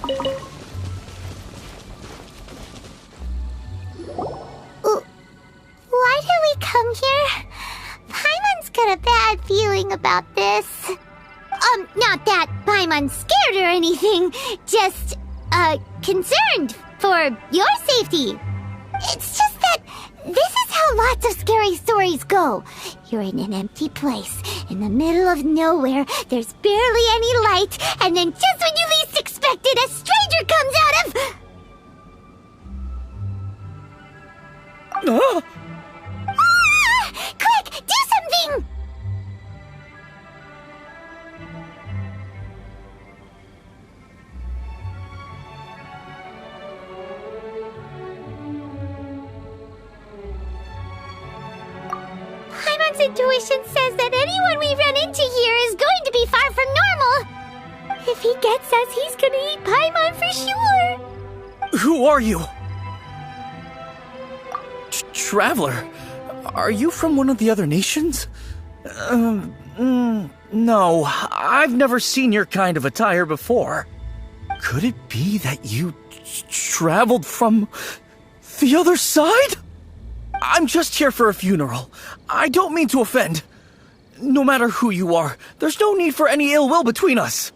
Why did we come here? Paimon's got a bad feeling about this. Not that Paimon's scared or anything, just, concerned for your safety. It's just that this is how lots of scary stories go. You're in an empty place, in the middle of nowhere, there's barely any light, and then just when you least expect it, a stranger comes out of... Ah! Quick, do something! Paimon's intuition says that anyone we run into here is going to be far from normal. If he gets us, he's gonna eat Paimon for sure. Who are you? Traveler, are you from one of the other nations? No, I've never seen your kind of attire before. Could it be that you traveled from the other side? I'm just here for a funeral. I don't mean to offend. No matter who you are, there's no need for any ill will between us.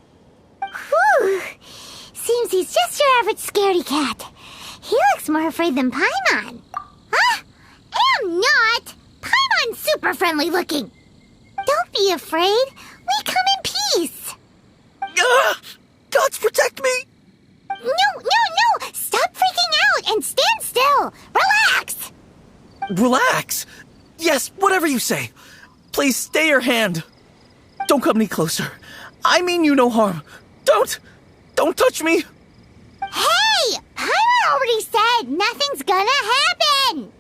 Whew. Seems he's just your average scaredy cat. He looks more afraid than Paimon. Huh? Am not! Paimon's super friendly looking. Don't be afraid. We come in peace. Gods protect me! No! Stop freaking out and stand still. Relax. Relax? Yes, whatever you say. Please stay your hand. Don't come any closer. I mean you no harm. Don't touch me. Hey! Paimon already said nothing's gonna happen.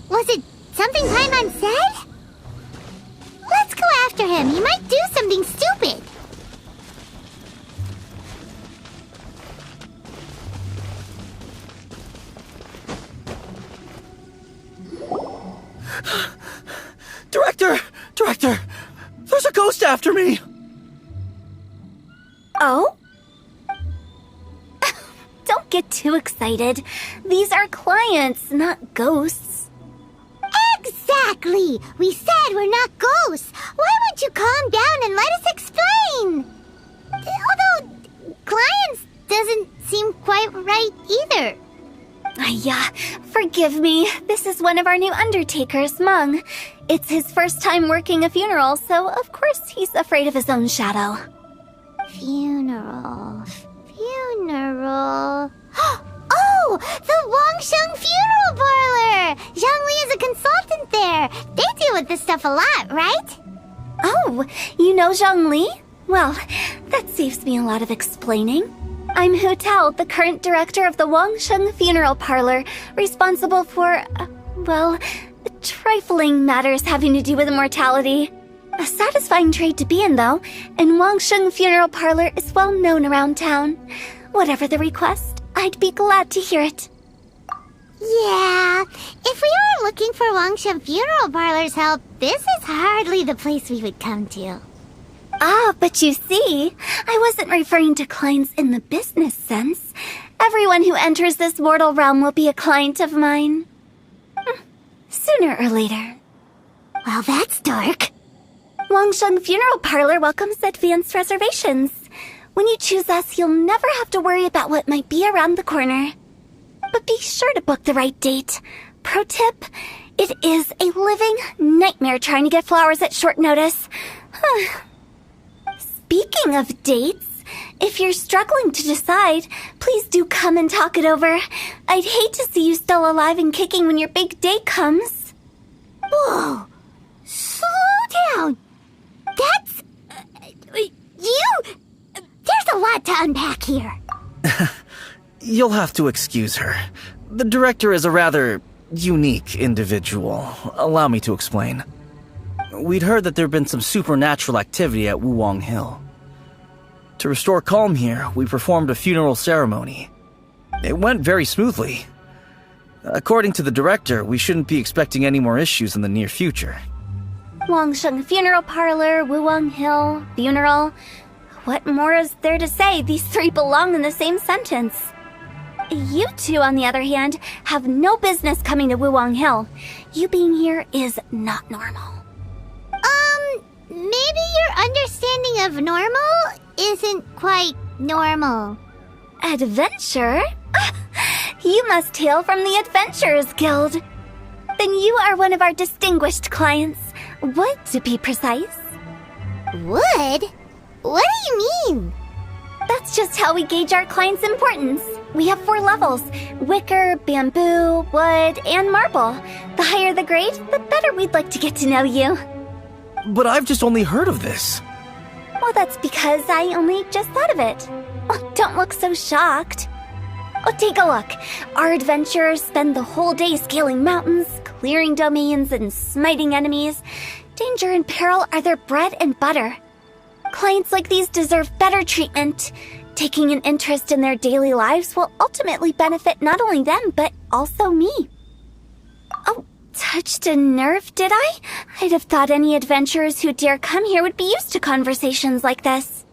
Was it something Paimon said? Let's go after him. He might do something stupid. Director! There's a ghost after me! Oh? Don't get too excited. These are clients, not ghosts. Exactly! We said we're not ghosts. Why won't you calm down and let us explain? Although, clients doesn't seem quite right either. Yeah, forgive me. This is one of our new undertakers, Mung. It's his first time working a funeral, so of course he's afraid of his own shadow. Funeral. Oh! The Wangsheng Funeral Parlor! Zhongli is a consultant there. They deal with this stuff a lot, right? Oh, you know Zhongli? Well, that saves me a lot of explaining. I'm Hu Tao, the current director of the Wangsheng Funeral Parlor, responsible for, trifling matters having to do with immortality. A satisfying trade to be in, though, and Wangsheng Funeral Parlor is well known around town. Whatever the request, I'd be glad to hear it. Yeah, if we were looking for Wangsheng Funeral Parlor's help, this is hardly the place we would come to. Ah, but you see, I wasn't referring to clients in the business sense. Everyone who enters this mortal realm will be a client of mine. Sooner or later. Well, that's dark. Wangsheng Funeral Parlor welcomes advanced reservations. When you choose us, you'll never have to worry about what might be around the corner. But be sure to book the right date. Pro tip, it is a living nightmare trying to get flowers at short notice. Speaking of dates, if you're struggling to decide, please do come and talk it over. I'd hate to see you still alive and kicking when your big day comes. Whoa! Slow down! That's... There's a lot to unpack here. You'll have to excuse her. The director is a rather unique individual. Allow me to explain. We'd heard that there'd been some supernatural activity at Wuwang Hill. To restore calm here, we performed a funeral ceremony. It went very smoothly. According to the director, we shouldn't be expecting any more issues in the near future. Wangsheng Funeral Parlor, Wuwang Hill, Funeral. What more is there to say? These three belong in the same sentence. You two, on the other hand, have no business coming to Wuwang Hill. You being here is not normal. Maybe your understanding of normal isn't quite normal. Adventure? You must hail from the Adventurers Guild. Then you are one of our distinguished clients. Wood, to be precise. Wood? What do you mean? That's just how we gauge our clients' importance. We have 4 levels: wicker, bamboo, wood, and marble. The higher the grade, the better we'd like to get to know you. But I've just only heard of this. Well, that's because I only just thought of it. Oh, don't look so shocked. Oh, take a look. Our adventurers spend the whole day scaling mountains, clearing domains, and smiting enemies. Danger and peril are their bread and butter. Clients like these deserve better treatment. Taking an interest in their daily lives will ultimately benefit not only them, but also me. Oh, touched a nerve, did I? I'd have thought any adventurers who dare come here would be used to conversations like this.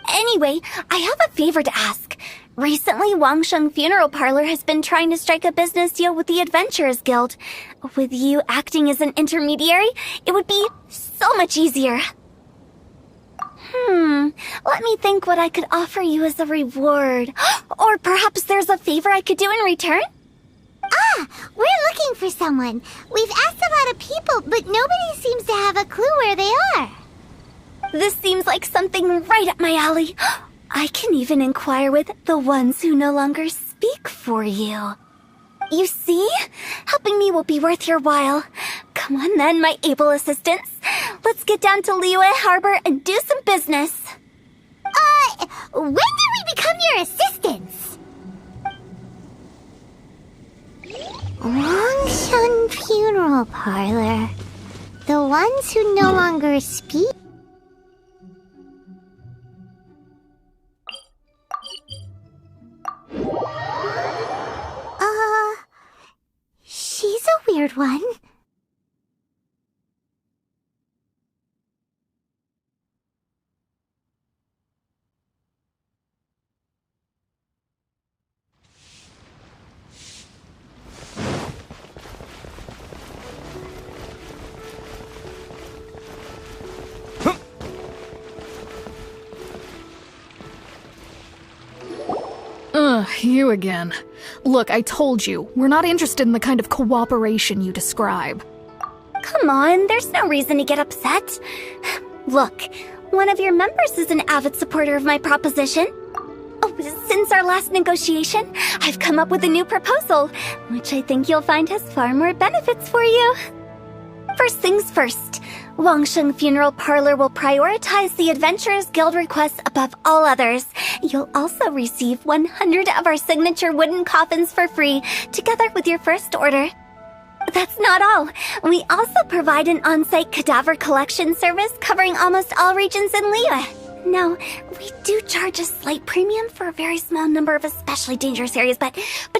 Anyway, I have a favor to ask. Recently, Wangsheng Funeral Parlor has been trying to strike a business deal with the Adventurers Guild. With you acting as an intermediary, it would be so much easier. Let me think what I could offer you as a reward. Or perhaps there's a favor I could do in return? We're looking for someone. We've asked a lot of people, but nobody seems to have a clue where they are. This seems like something right up my alley. I can even inquire with the ones who no longer speak for you. You see? Helping me will be worth your while. Come on then, my able assistants. Let's get down to Liyue Harbor and do some business. When did we become your assistants? Wangsheng Funeral Parlor. The ones who no longer speak? She's a weird one. You again. Look, I told you, we're not interested in the kind of cooperation you describe. Come on, there's no reason to get upset. Look, one of your members is an avid supporter of my proposition. Oh, since our last negotiation, I've come up with a new proposal, which I think you'll find has far more benefits for you. First things first, Wangsheng Funeral Parlor will prioritize the Adventurers Guild requests above all others. You'll also receive 100 of our signature wooden coffins for free, together with your first order. That's not all. We also provide an on-site cadaver collection service covering almost all regions in Liyue. Now, we do charge a slight premium for a very small number of especially dangerous areas, but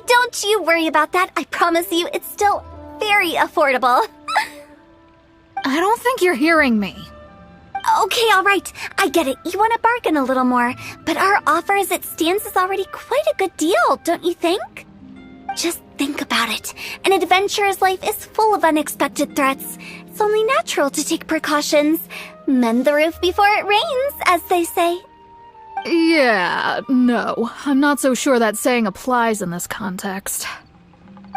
don't you worry about that. I promise you, it's still very affordable. I don't think you're hearing me. Okay, all right. I get it. You want to bargain a little more, but our offer as it stands is already quite a good deal, don't you think? Just think about it. An adventurer's life is full of unexpected threats. It's only natural to take precautions. Mend the roof before it rains, as they say. Yeah, no. I'm not so sure that saying applies in this context.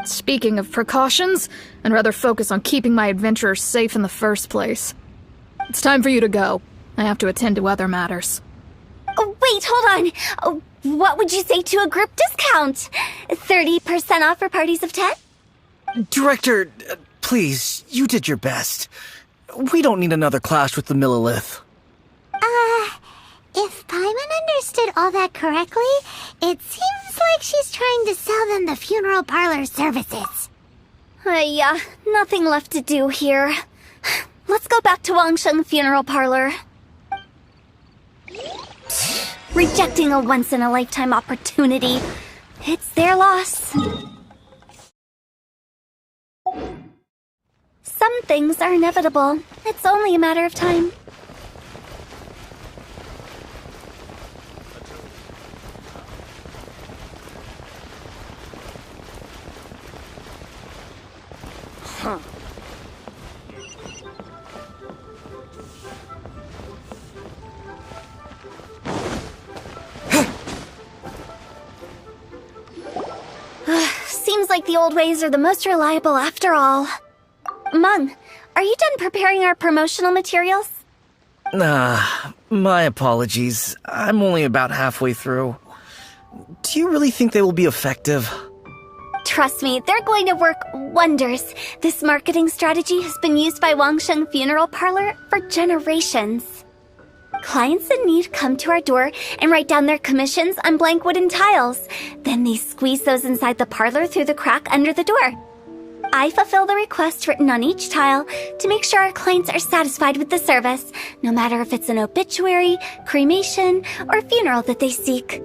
Speaking of precautions, I'd rather focus on keeping my adventurers safe in the first place. It's time for you to go. I have to attend to other matters. Oh, wait, hold on. What would you say to a group discount? 30% off for parties of 10? Director, please, you did your best. We don't need another clash with the Millilith. If Paimon understood all that correctly, it seems like she's trying to sell them the funeral parlor services. Yeah, nothing left to do here. Let's go back to Wangsheng Funeral Parlor. Rejecting a once-in-a-lifetime opportunity. It's their loss. some things are inevitable. It's only a matter of time. Seems like the old ways are the most reliable after all. Mung, are you done preparing our promotional materials? My apologies. I'm only about halfway through. Do you really think they will be effective? Trust me, they're going to work wonders. This marketing strategy has been used by Wangsheng Funeral Parlor for generations. Clients in need come to our door and write down their commissions on blank wooden tiles. Then they squeeze those inside the parlor through the crack under the door. I fulfill the request written on each tile to make sure our clients are satisfied with the service, no matter if it's an obituary, cremation, or funeral that they seek.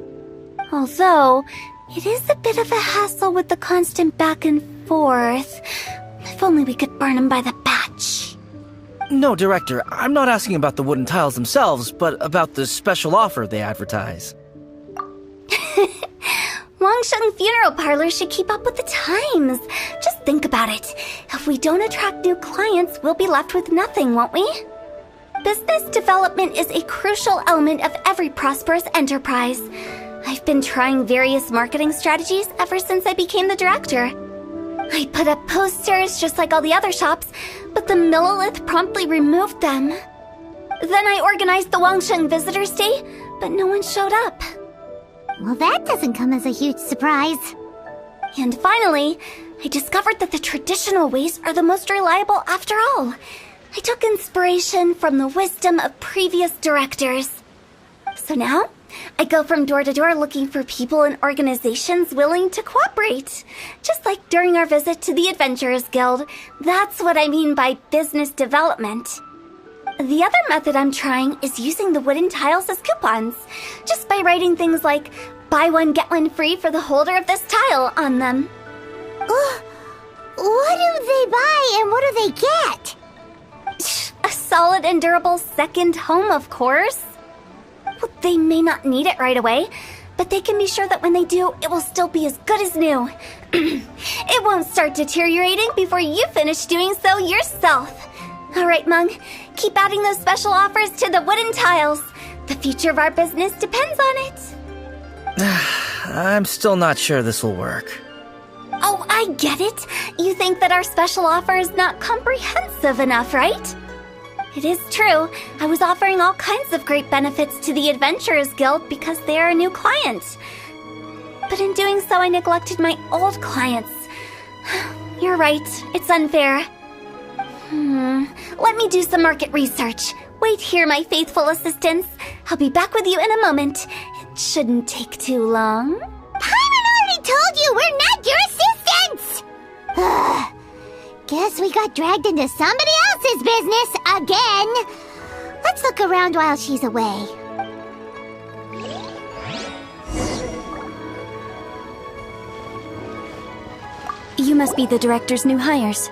Although, it is a bit of a hassle with the constant back and forth. If only we could burn them by the batch. No, Director, I'm not asking about the wooden tiles themselves, but about the special offer they advertise. Wangsheng Funeral Parlor should keep up with the times. Just think about it. If we don't attract new clients, we'll be left with nothing, won't we? Business development is a crucial element of every prosperous enterprise. I've been trying various marketing strategies ever since I became the director. I put up posters just like all the other shops, but the Millilith promptly removed them. Then I organized the Wangsheng Visitors Day, but no one showed up. Well, that doesn't come as a huge surprise. And finally, I discovered that the traditional ways are the most reliable after all. I took inspiration from the wisdom of previous directors. So now, I go from door to door looking for people and organizations willing to cooperate. Just like during our visit to the Adventurers Guild. That's what I mean by business development. The other method I'm trying is using the wooden tiles as coupons. Just by writing things like, buy one, get one free for the holder of this tile on them. What do they buy and what do they get? A solid and durable second home, of course. Well, they may not need it right away, but they can be sure that when they do, it will still be as good as new. It won't start deteriorating before you finish doing so yourself. All right, Mung, keep adding those special offers to the wooden tiles. The future of our business depends on it. I'm still not sure this will work. Oh, I get it. You think that our special offer is not comprehensive enough, right? It is true. I was offering all kinds of great benefits to the Adventurers Guild because they are a new client. But in doing so, I neglected my old clients. You're right. It's unfair. Let me do some market research. Wait here, my faithful assistants. I'll be back with you in a moment. It shouldn't take too long. Paimon already told you we're not your assistants! Guess we got dragged into somebody else's business again. Let's look around while she's away. You must be the director's new hires.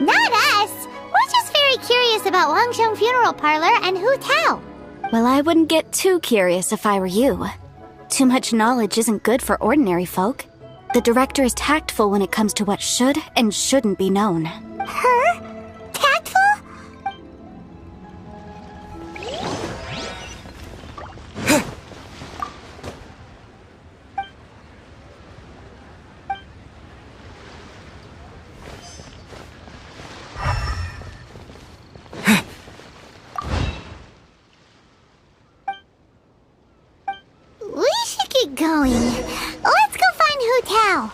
Not us! We're just very curious about Wangsheng Funeral Parlor and Hu Tao. Well, I wouldn't get too curious if I were you. Too much knowledge isn't good for ordinary folk. The director is tactful when it comes to what should and shouldn't be known. Her? Tactful? We should get going. Let's go find Hu Tao.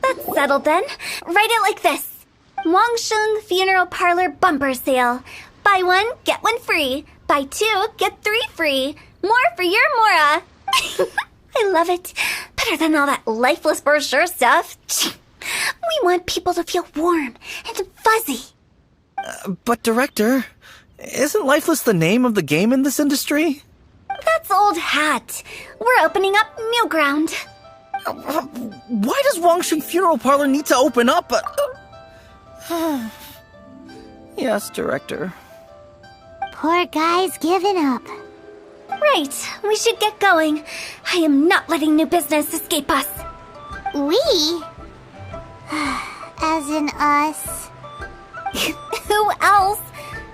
That's settled then. Write it like this. Wangsheng Funeral Parlor Bumper Sale. Buy one, get one free. Buy two, get three free. More for your Mora. I love it. Better than all that lifeless brochure stuff. We want people to feel warm and fuzzy. But Director, isn't Lifeless the name of the game in this industry? That's old hat. We're opening up new ground. Why does Wangsheng Funeral Parlor need to open up? Yes, Director. Poor guy's given up. Right, we should get going. I am not letting new business escape us. We? As in us. Who else?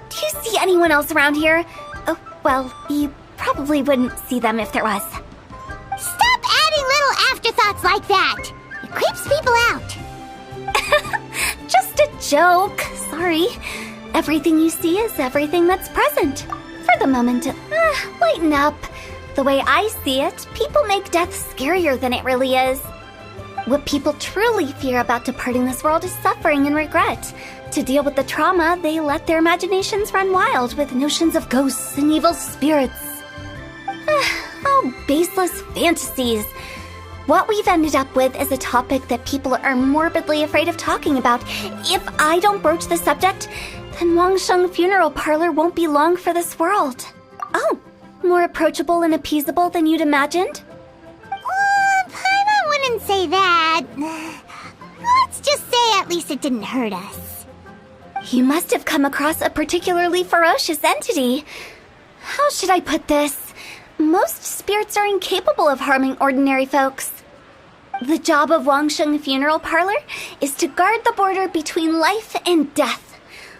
Do you see anyone else around here? Oh, well, you probably wouldn't see them if there was. Stop adding little afterthoughts like that! It creeps people out. Just a joke. Sorry. Everything you see is everything that's present. For the moment, lighten up. The way I see it, people make death scarier than it really is. What people truly fear about departing this world is suffering and regret. To deal with the trauma, they let their imaginations run wild with notions of ghosts and evil spirits. Oh, baseless fantasies. What we've ended up with is a topic that people are morbidly afraid of talking about. If I don't broach the subject, then Wangsheng Funeral Parlor won't be long for this world. Oh, more approachable and appeasable than you'd imagined? Paimon wouldn't say that. Let's just say at least it didn't hurt us. You must have come across a particularly ferocious entity. How should I put this? Most spirits are incapable of harming ordinary folks. The job of Wangsheng Funeral Parlor is to guard the border between life and death.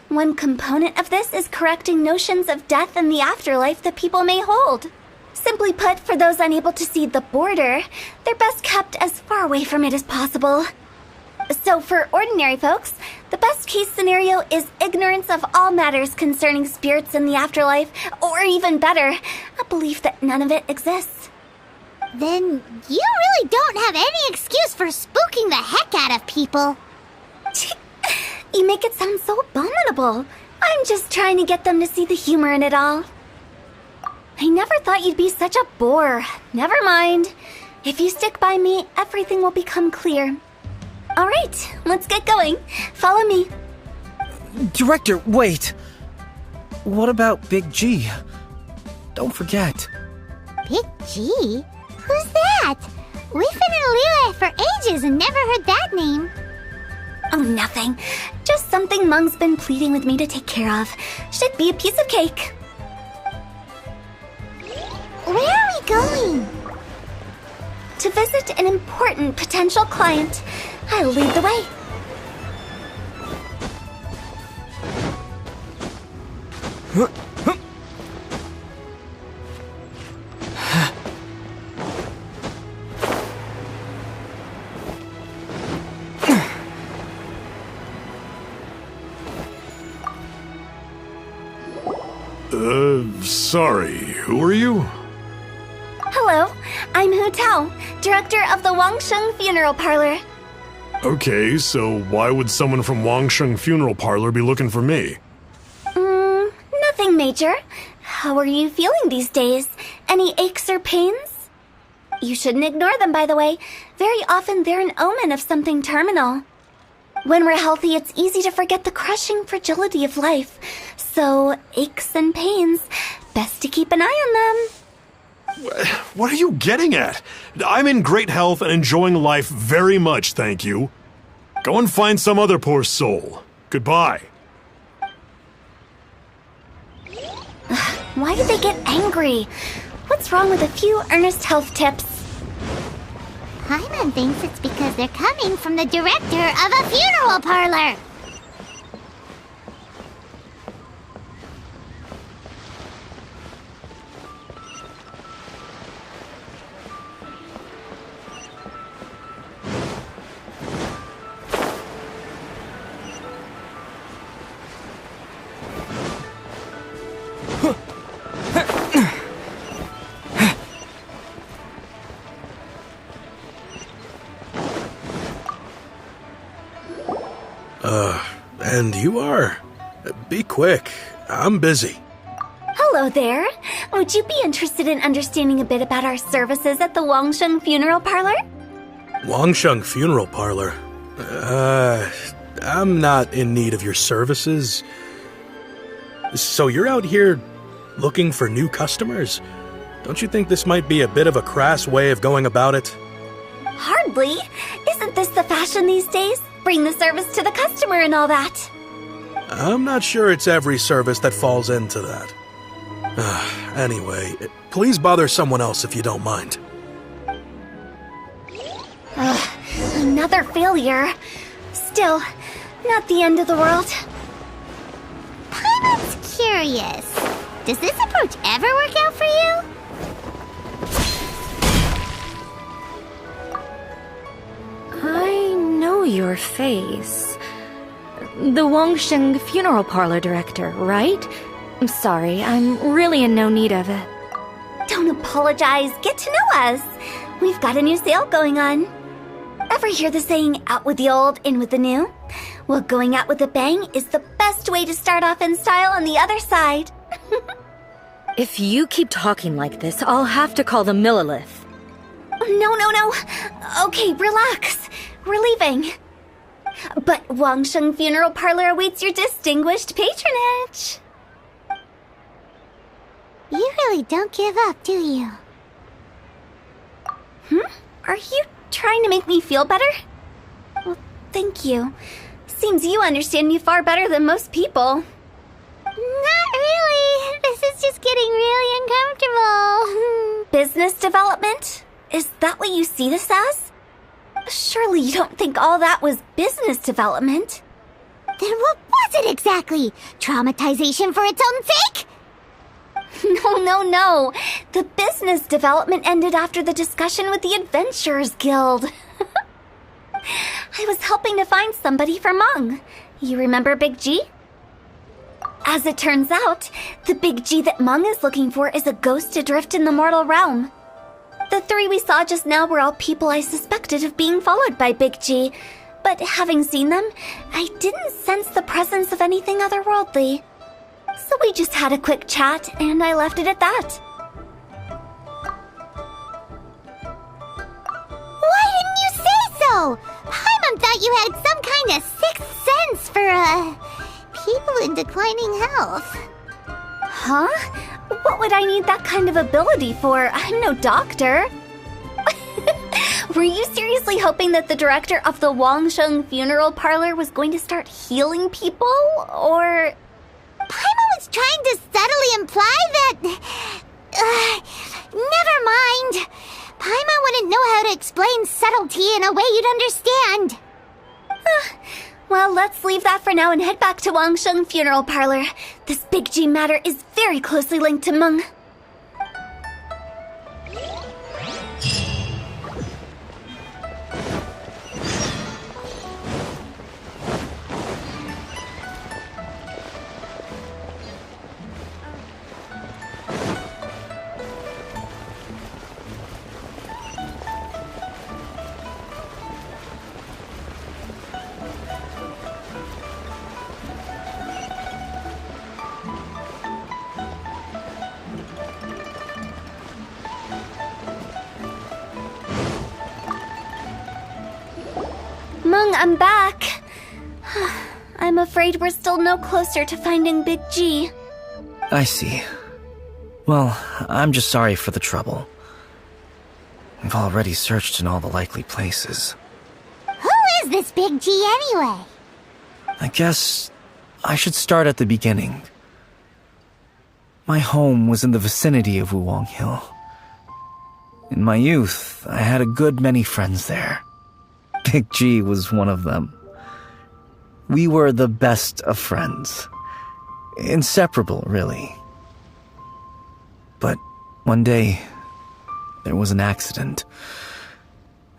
One component of this is correcting notions of death and the afterlife that people may hold. Simply put, for those unable to see the border, they're best kept as far away from it as possible. So for ordinary folks, the best case scenario is ignorance of all matters concerning spirits in the afterlife, or even better, a belief that none of it exists. Then you really don't have any excuse for spooking the heck out of people. You make it sound so abominable. I'm just trying to get them to see the humor in it all. I never thought you'd be such a bore. Never mind. If you stick by me, everything will become clear. All right, let's get going. Follow me. Director, wait. What about Big G? Don't forget. Big G? Who's that? We've been in Leyline for ages and never heard that name. Oh, nothing. Just something Mung's been pleading with me to take care of. Should be a piece of cake. Where are we going? To visit an important potential client. I'll lead the way. Sorry, who are you? Hello, I'm Hu Tao, director of the Wangsheng Funeral Parlor. Okay, so why would someone from Wangsheng Funeral Parlor be looking for me? Nothing major. How are you feeling these days? Any aches or pains? You shouldn't ignore them, by the way. Very often they're an omen of something terminal. When we're healthy, it's easy to forget the crushing fragility of life. So, aches and pains, best to keep an eye on them. What are you getting at? I'm in great health and enjoying life very much, thank you. Go and find some other poor soul. Goodbye. Why do they get angry? What's wrong with a few earnest health tips? Paimon thinks it's because they're coming from the director of a funeral parlor. And you are? Be quick. I'm busy. Hello there. Would you be interested in understanding a bit about our services at the Wangsheng Funeral Parlor? Wangsheng Funeral Parlor? I'm not in need of your services. So you're out here looking for new customers? Don't you think this might be a bit of a crass way of going about it? Hardly. Isn't this the fashion these days? Bring the service to the customer and all that. I'm not sure it's every service that falls into that. Anyway, please bother someone else if you don't mind. Another failure. Still, not the end of the world. Paimon's curious. Does this approach ever work out for you? I know your face. The Wangsheng funeral parlor director, right? I'm sorry, I'm really in no need of it. Don't apologize. Get to know us. We've got a new sale going on. Ever hear the saying, out with the old, in with the new? Well, going out with a bang is the best way to start off in style on the other side. If you keep talking like this, I'll have to call the Millilith. No. Okay, relax. We're leaving. But Wangsheng Funeral Parlor awaits your distinguished patronage. You really don't give up, do you? Are you trying to make me feel better? Well, thank you. Seems you understand me far better than most people. Not really. This is just getting really uncomfortable. Business development? Is that what you see this as? Surely you don't think all that was business development. Then what was it exactly? Traumatization for its own sake? No. The business development ended after the discussion with the Adventurers Guild. I was helping to find somebody for Meng. You remember Big G? As it turns out, the Big G that Meng is looking for is a ghost adrift in the mortal realm. The three we saw just now were all people I suspected of being followed by Big G, but having seen them, I didn't sense the presence of anything otherworldly. So we just had a quick chat, and I left it at that. Why didn't you say so? Paimon thought you had some kind of sixth sense for, people in declining health. Huh? What would I need that kind of ability for? I'm no doctor. Were you seriously hoping that the director of the Wangsheng Funeral Parlor was going to start healing people, or... Paimon was trying to subtly imply that... never mind. Paimon wouldn't know how to explain subtlety in a way you'd understand. Well, let's leave that for now and head back to Wangsheng Funeral Parlor. This Big G matter is very closely linked to Meng. Meng, I'm back. I'm afraid we're still no closer to finding Big G. I see. Well, I'm just sorry for the trouble. We've already searched in all the likely places. Who is this Big G anyway? I guess I should start at the beginning. My home was in the vicinity of Wuwang Hill. In my youth, I had a good many friends there. Big G was one of them. We were the best of friends. Inseparable, really. But one day, there was an accident.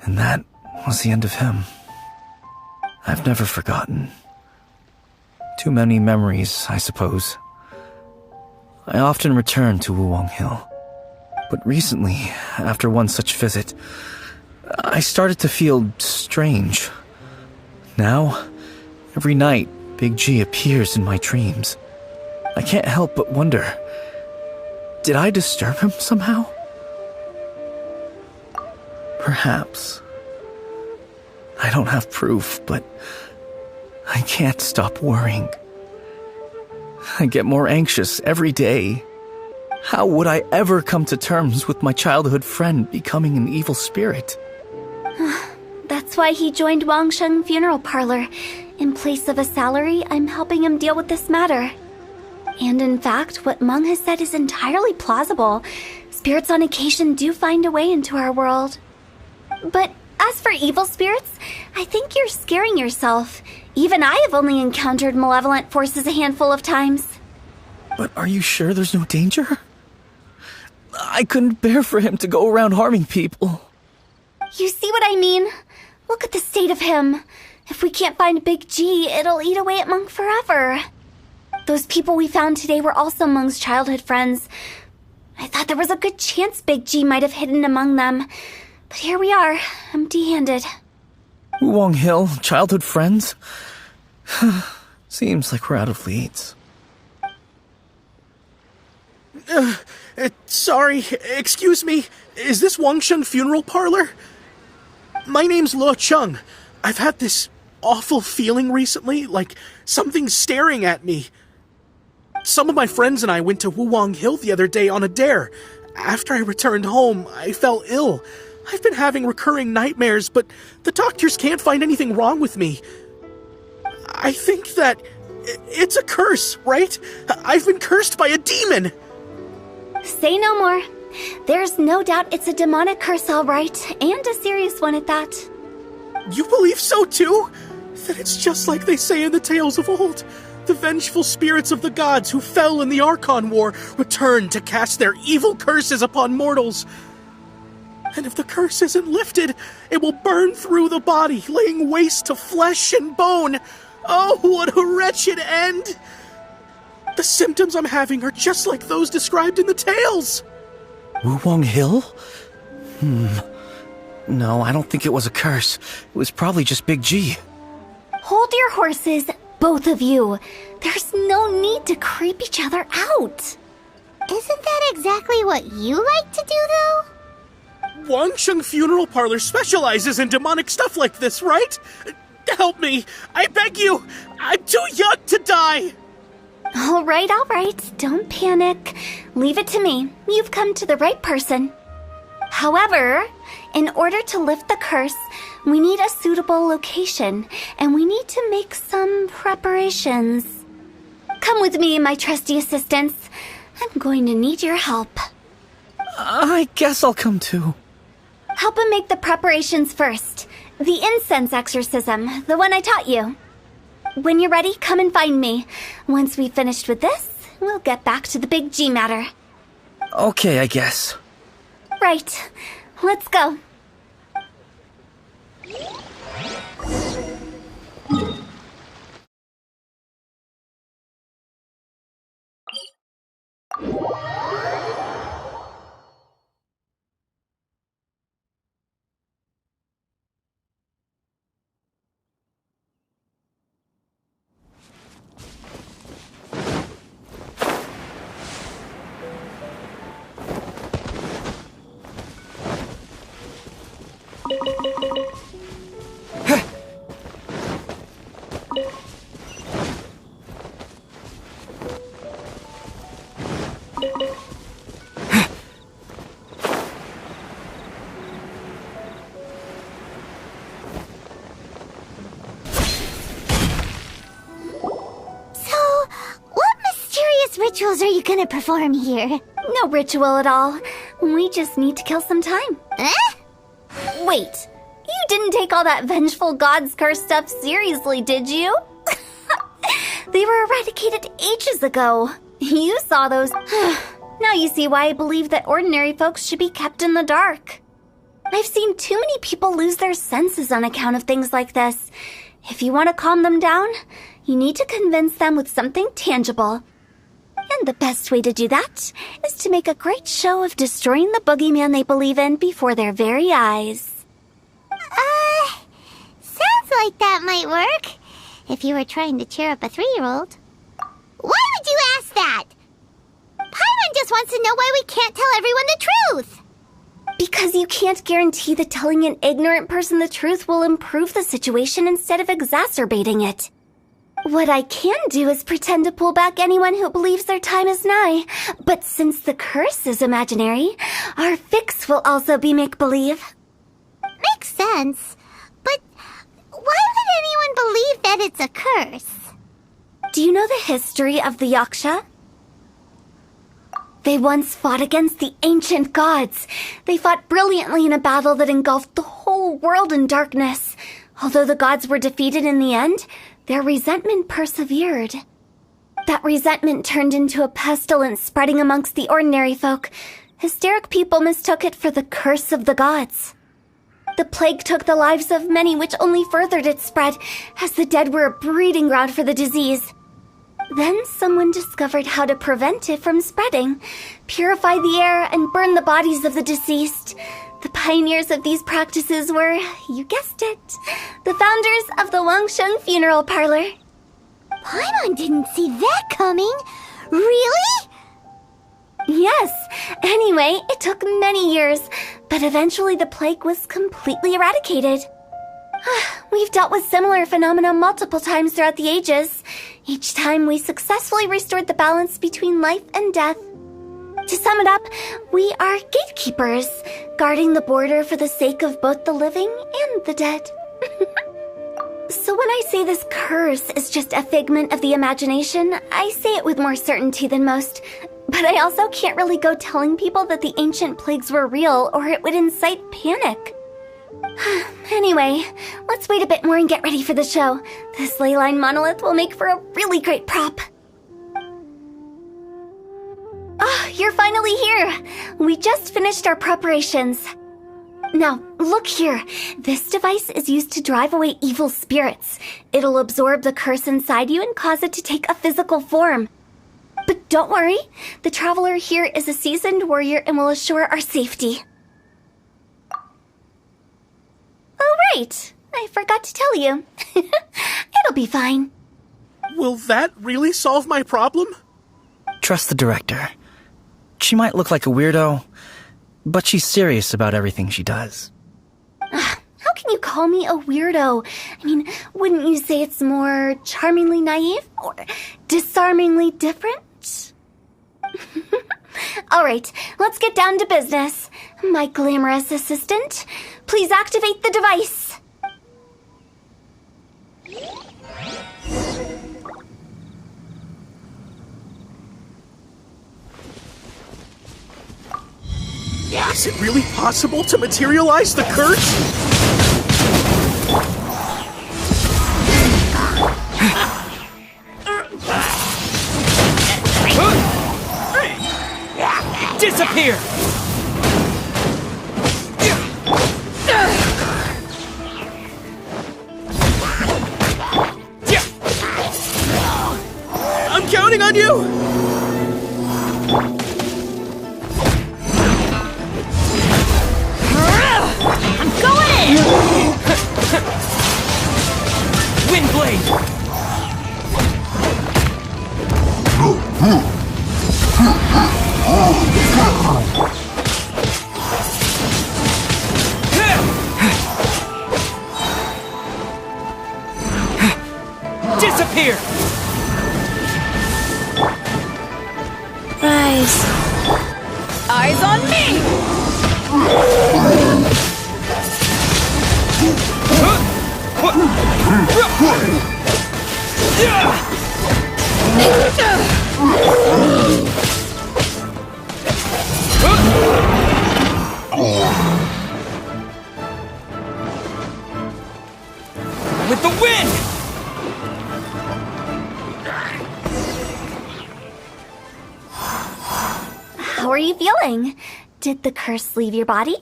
And that was the end of him. I've never forgotten. Too many memories, I suppose. I often return to Wuwang Hill. But recently, after one such visit, I started to feel strange. Now, every night, Big G appears in my dreams. I can't help but wonder, did I disturb him somehow? Perhaps. I don't have proof, but I can't stop worrying. I get more anxious every day. How would I ever come to terms with my childhood friend becoming an evil spirit? That's why he joined Wangsheng Funeral Parlor. In place of a salary, I'm helping him deal with this matter. And in fact, what Meng has said is entirely plausible. Spirits on occasion do find a way into our world. But as for evil spirits, I think you're scaring yourself. Even I have only encountered malevolent forces a handful of times. But are you sure there's no danger? I couldn't bear for him to go around harming people. You see what I mean? Look at the state of him. If we can't find Big G, it'll eat away at Meng forever. Those people we found today were also Meng's childhood friends. I thought there was a good chance Big G might have hidden among them. But here we are, empty-handed. Wong Hill, childhood friends? Seems like we're out of leads. Sorry, excuse me. Is this Wangsheng Funeral Parlor? My name's Luo Chung. I've had this awful feeling recently, like something's staring at me. Some of my friends and I went to Wuwang Hill the other day on a dare. After I returned home, I fell ill. I've been having recurring nightmares, but the doctors can't find anything wrong with me. I think that it's a curse, right? I've been cursed by a demon. Say no more. There's no doubt it's a demonic curse, all right, and a serious one at that. You believe so too? That it's just like they say in the tales of old. The vengeful spirits of the gods who fell in the Archon War return to cast their evil curses upon mortals. And if the curse isn't lifted, it will burn through the body, laying waste to flesh and bone. Oh, what a wretched end! The symptoms I'm having are just like those described in the tales. Wuwang Hill? No, I don't think it was a curse. It was probably just Big G. Hold your horses, both of you. There's no need to creep each other out. Isn't that exactly what you like to do, though? Wangsheng Funeral Parlor specializes in demonic stuff like this, right? Help me! I beg you! I'm too young to die! All right. Don't panic. Leave it to me. You've come to the right person. However, in order to lift the curse, we need a suitable location, and we need to make some preparations. Come with me, my trusty assistants. I'm going to need your help. I guess I'll come too. Help him make the preparations first. The incense exorcism, the one I taught you. When you're ready, come and find me. Once we've finished with this, we'll get back to the Big G matter. Okay, I guess. Right. Let's go. Rituals are you gonna perform here? No ritual at all. We just need to kill some time. Eh? Wait, you didn't take all that vengeful god's curse stuff seriously, did you? They were eradicated ages ago. You saw those. Now you see why I believe that ordinary folks should be kept in the dark. I've seen too many people lose their senses on account of things like this. If you want to calm them down, you need to convince them with something tangible. And the best way to do that is to make a great show of destroying the boogeyman they believe in before their very eyes. Sounds like that might work. If you were trying to cheer up a 3-year-old. Why would you ask that? Paimon just wants to know why we can't tell everyone the truth. Because you can't guarantee that telling an ignorant person the truth will improve the situation instead of exacerbating it. What I can do is pretend to pull back anyone who believes their time is nigh. But since the curse is imaginary, our fix will also be make-believe. Makes sense. But why would anyone believe that it's a curse? Do you know the history of the Yaksha? They once fought against the ancient gods. They fought brilliantly in a battle that engulfed the whole world in darkness. Although the gods were defeated in the end, their resentment persevered. That resentment turned into a pestilence spreading amongst the ordinary folk. Hysteric people mistook it for the curse of the gods. The plague took the lives of many, which only furthered its spread, as the dead were a breeding ground for the disease. Then someone discovered how to prevent it from spreading, purify the air, and burn the bodies of the deceased. The pioneers of these practices were, you guessed it, the founders of the Wangsheng Funeral Parlor. Paimon didn't see that coming. Really? Yes. Anyway, it took many years, but eventually the plague was completely eradicated. We've dealt with similar phenomena multiple times throughout the ages. Each time we successfully restored the balance between life and death. To sum it up, we are gatekeepers, guarding the border for the sake of both the living and the dead. So when I say this curse is just a figment of the imagination, I say it with more certainty than most. But I also can't really go telling people that the ancient plagues were real, or it would incite panic. Anyway, let's wait a bit more and get ready for the show. This Leyline monolith will make for a really great prop. Oh, you're finally here! We just finished our preparations. Now, look here. This device is used to drive away evil spirits. It'll absorb the curse inside you and cause it to take a physical form. But don't worry, the traveler here is a seasoned warrior and will assure our safety. Oh, right. I forgot to tell you. It'll be fine. Will that really solve my problem? Trust the director. She might look like a weirdo, but she's serious about everything she does. How can you call me a weirdo? I mean, wouldn't you say it's more charmingly naive or disarmingly different? All right, let's get down to business. My glamorous assistant, please activate the device. Is it really possible to materialize the curse? Disappear! I'm counting on you! Windblade! Disappear! Rise. Eyes on me! With the wind! How are you feeling? Did the curse leave your body?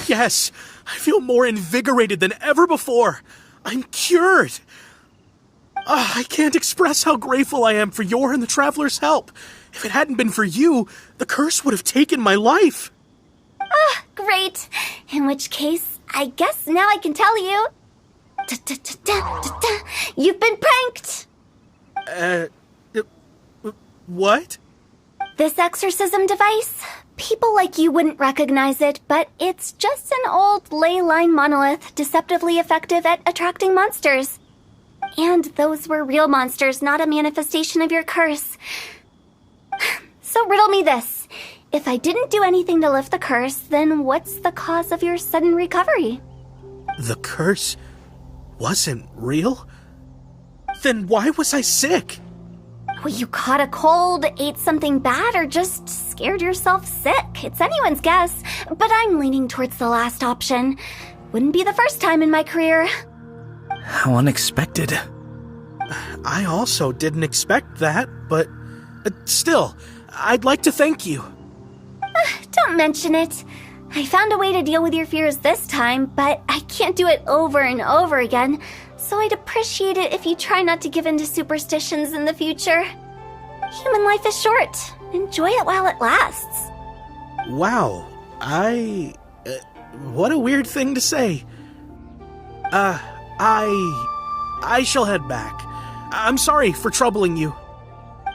Yes, I feel more invigorated than ever before. I'm cured. I can't express how grateful I am for your and the Traveler's help. If it hadn't been for you, the curse would have taken my life. Great. In which case, I guess now I can tell you. You've been pranked! What? This exorcism device, people like you wouldn't recognize it, but it's just an old Leyline monolith deceptively effective at attracting monsters. And those were real monsters, not a manifestation of your curse. So riddle me this. If I didn't do anything to lift the curse, then what's the cause of your sudden recovery? The curse wasn't real? Then why was I sick? Well, you caught a cold, ate something bad, or just scared yourself sick. It's anyone's guess, but I'm leaning towards the last option. Wouldn't be the first time in my career. How unexpected. I also didn't expect that, but still, I'd like to thank you. Don't mention it. I found a way to deal with your fears this time, but I can't do it over and over again, so I'd appreciate it if you try not to give in to superstitions in the future. Human life is short. Enjoy it while it lasts. Wow, what a weird thing to say. I shall head back. I'm sorry for troubling you.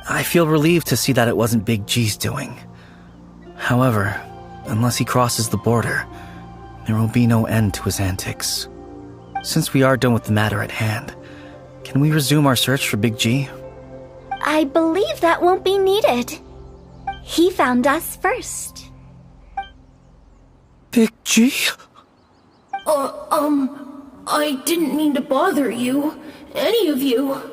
I feel relieved to see that it wasn't Big G's doing. However, unless he crosses the border, there will be no end to his antics. Since we are done with the matter at hand, can we resume our search for Big G? I believe that won't be needed. He found us first. Big G? I didn't mean to bother you. Any of you.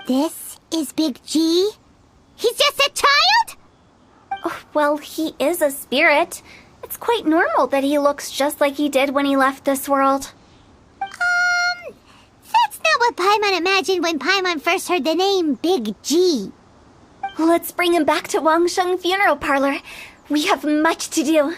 This is Big G? He's just a child? Oh, well, he is a spirit. It's quite normal that he looks just like he did when he left this world. That's not what Paimon imagined when Paimon first heard the name Big G. Let's bring him back to Wangsheng Funeral Parlor. We have much to do.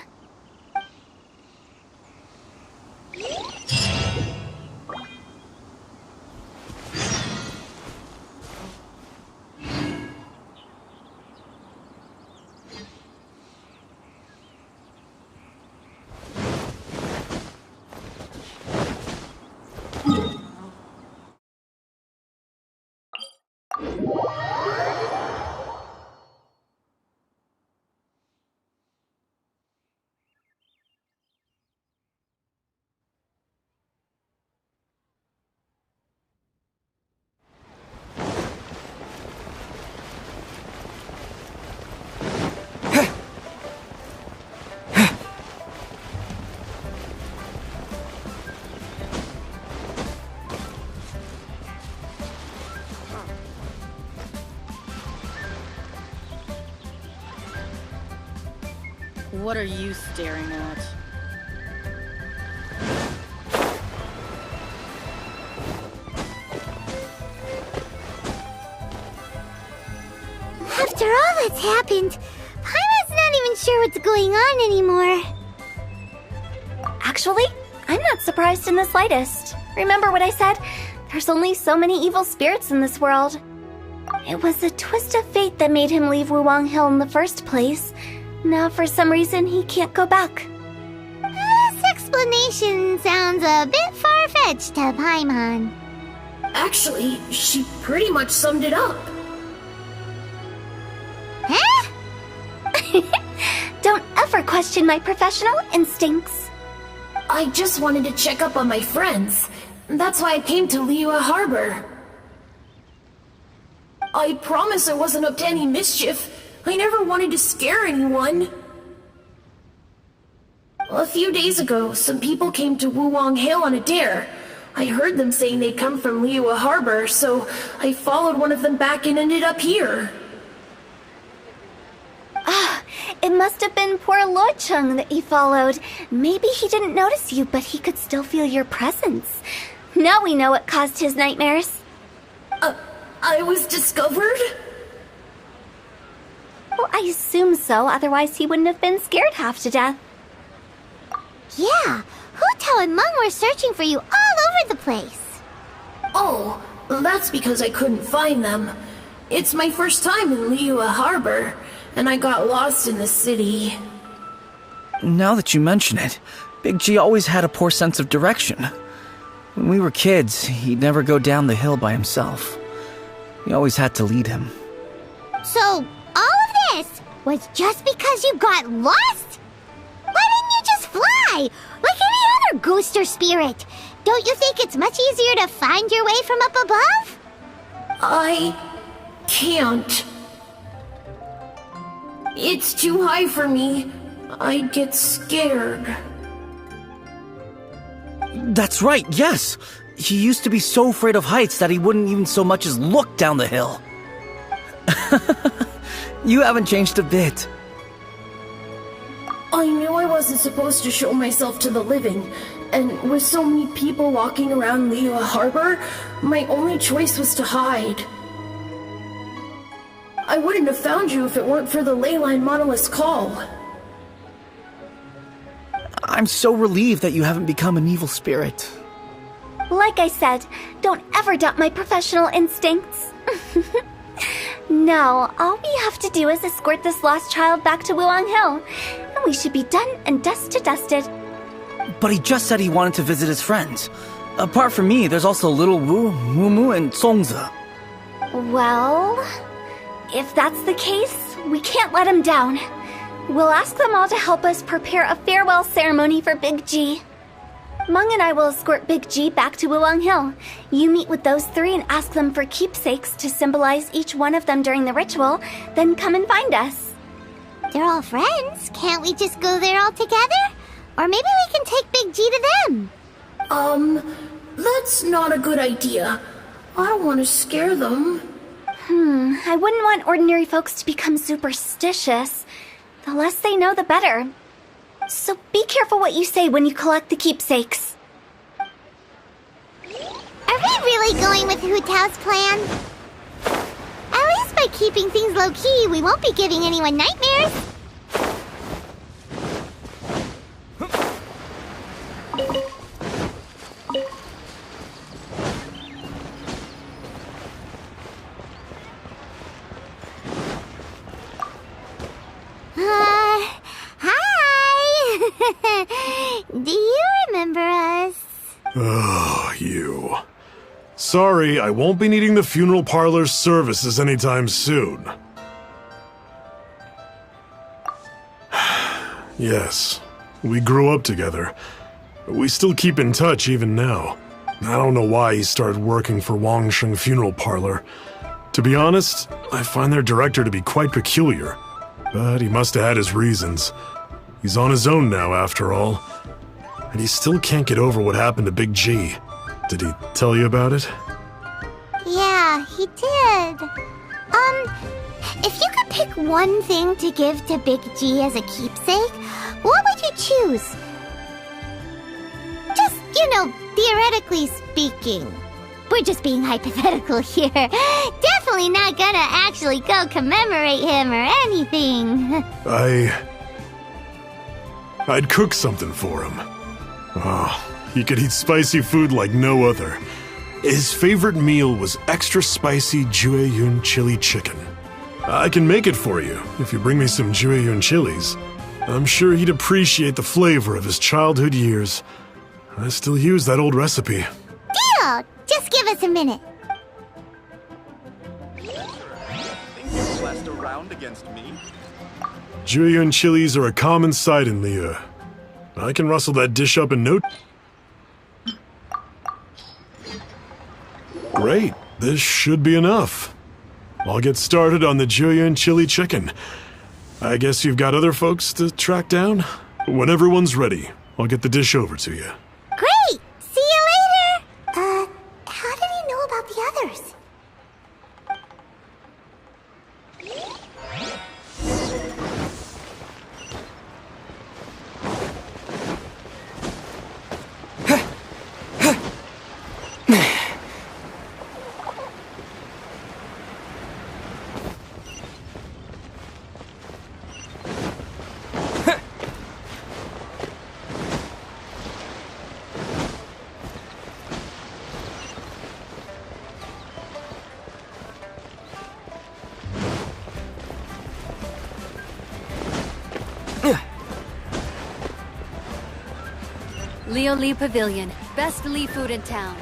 What are you staring at? After all that's happened, Paimon's not even sure what's going on anymore. Actually, I'm not surprised in the slightest. Remember what I said? There's only so many evil spirits in this world. It was a twist of fate that made him leave Wuwang Hill in the first place. Now, for some reason, he can't go back. This explanation sounds a bit far-fetched to Paimon. Actually, she pretty much summed it up. Huh? Don't ever question my professional instincts. I just wanted to check up on my friends. That's why I came to Liyue Harbor. I promise I wasn't up to any mischief. I never wanted to scare anyone. A few days ago, some people came to Wuwang Hill on a dare. I heard them saying they'd come from Liyue Harbor, so I followed one of them back and ended up here. It must have been poor Lo Chung that you followed. Maybe he didn't notice you, but he could still feel your presence. Now we know what caused his nightmares. I was discovered? Well, I assume so, otherwise he wouldn't have been scared half to death. Yeah, Hu Tao and Meng were searching for you all over the place. Oh, that's because I couldn't find them. It's my first time in Liyue Harbor, and I got lost in the city. Now that you mention it, Big G always had a poor sense of direction. When we were kids, he'd never go down the hill by himself. We always had to lead him. So, all of this was just because you got lost? Why didn't you just fly? Like any other ghost or spirit? Don't you think it's much easier to find your way from up above? I can't. It's too high for me. I'd get scared. That's right, yes! He used to be so afraid of heights that he wouldn't even so much as look down the hill. You haven't changed a bit. I knew I wasn't supposed to show myself to the living, and with so many people walking around Liyue Harbor, my only choice was to hide. I wouldn't have found you if it weren't for the Leyline monolith's call. I'm so relieved that you haven't become an evil spirit. Like I said, don't ever doubt my professional instincts. Now, all we have to do is escort this lost child back to Wuong Hill, and we should be done and dusted. But he just said he wanted to visit his friends. Apart from me, there's also Little Wu, Mumu, and Songza. Well, if that's the case, we can't let him down. We'll ask them all to help us prepare a farewell ceremony for Big G. Mung and I will escort Big G back to Wuong Hill. You meet with those three and ask them for keepsakes to symbolize each one of them during the ritual, then come and find us. They're all friends. Can't we just go there all together? Or maybe we can take Big G to them. That's not a good idea. I don't want to scare them. I wouldn't want ordinary folks to become superstitious. The less they know, the better. So be careful what you say when you collect the keepsakes. Are we really going with Hu Tao's plan? At least by keeping things low-key, we won't be giving anyone nightmares. Hi! Do you remember us? Oh, you. Sorry, I won't be needing the funeral parlor's services anytime soon. Yes, we grew up together, but we still keep in touch even now. I don't know why he started working for Wangsheng Funeral Parlor. To be honest, I find their director to be quite peculiar, but he must have had his reasons. He's on his own now, after all. And he still can't get over what happened to Big G. Did he tell you about it? Yeah, he did. If you could pick one thing to give to Big G as a keepsake, what would you choose? Just, theoretically speaking. We're just being hypothetical here. Definitely not gonna actually go commemorate him or anything. I'd cook something for him. Oh, he could eat spicy food like no other. His favorite meal was extra spicy Jueyun chili chicken. I can make it for you if you bring me some Jueyun chilies. I'm sure he'd appreciate the flavor of his childhood years. I still use that old recipe. Deal! Just give us a minute. Jueyun chilies are a common sight in Liyue. I can rustle that dish up in no... Great, this should be enough. I'll get started on the Jueyun chili chicken. I guess you've got other folks to track down? When everyone's ready, I'll get the dish over to you. Great! See you later! How did he know about the others? Leo Lee Pavilion. Best Lee food in town.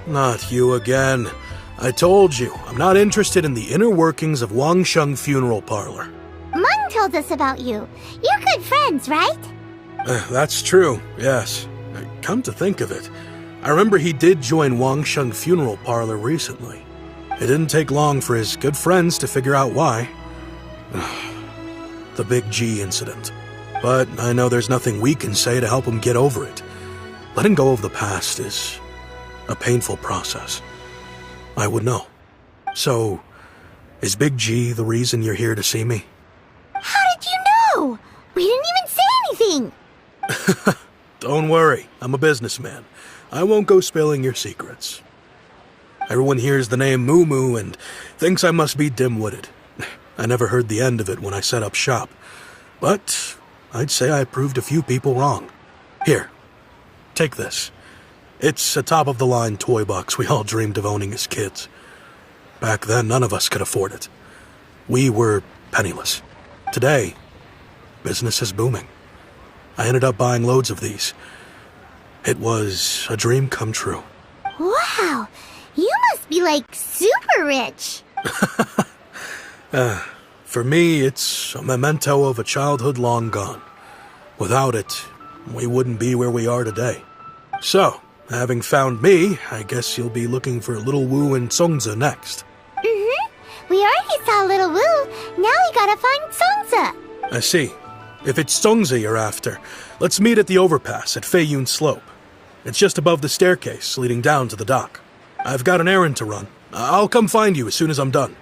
Not you again. I told you, I'm not interested in the inner workings of Wangsheng Funeral Parlor. Mung told us about you. You're good friends, right? That's true, yes. Come to think of it, I remember he did join Wangsheng Funeral Parlor recently. It didn't take long for his good friends to figure out why. The Big G incident. But I know there's nothing we can say to help him get over it. Letting go of the past is a painful process. I would know. So, is Big G the reason you're here to see me? How did you know? We didn't even say anything. Don't worry, I'm a businessman. I won't go spilling your secrets. Everyone hears the name Moo Moo and thinks I must be dim-witted. I never heard the end of it when I set up shop. But I'd say I proved a few people wrong. Here, take this. It's a top-of-the-line toy box we all dreamed of owning as kids. Back then, none of us could afford it. We were penniless. Today, business is booming. I ended up buying loads of these. It was a dream come true. Wow, you must be like super rich. For me, it's a memento of a childhood long gone. Without it, we wouldn't be where we are today. So, having found me, I guess you'll be looking for Little Wu and Songza next. We already saw Little Wu. Now we gotta find Songza. I see. If it's Songza you're after, let's meet at the overpass at Feiyun Slope. It's just above the staircase leading down to the dock. I've got an errand to run. I'll come find you as soon as I'm done.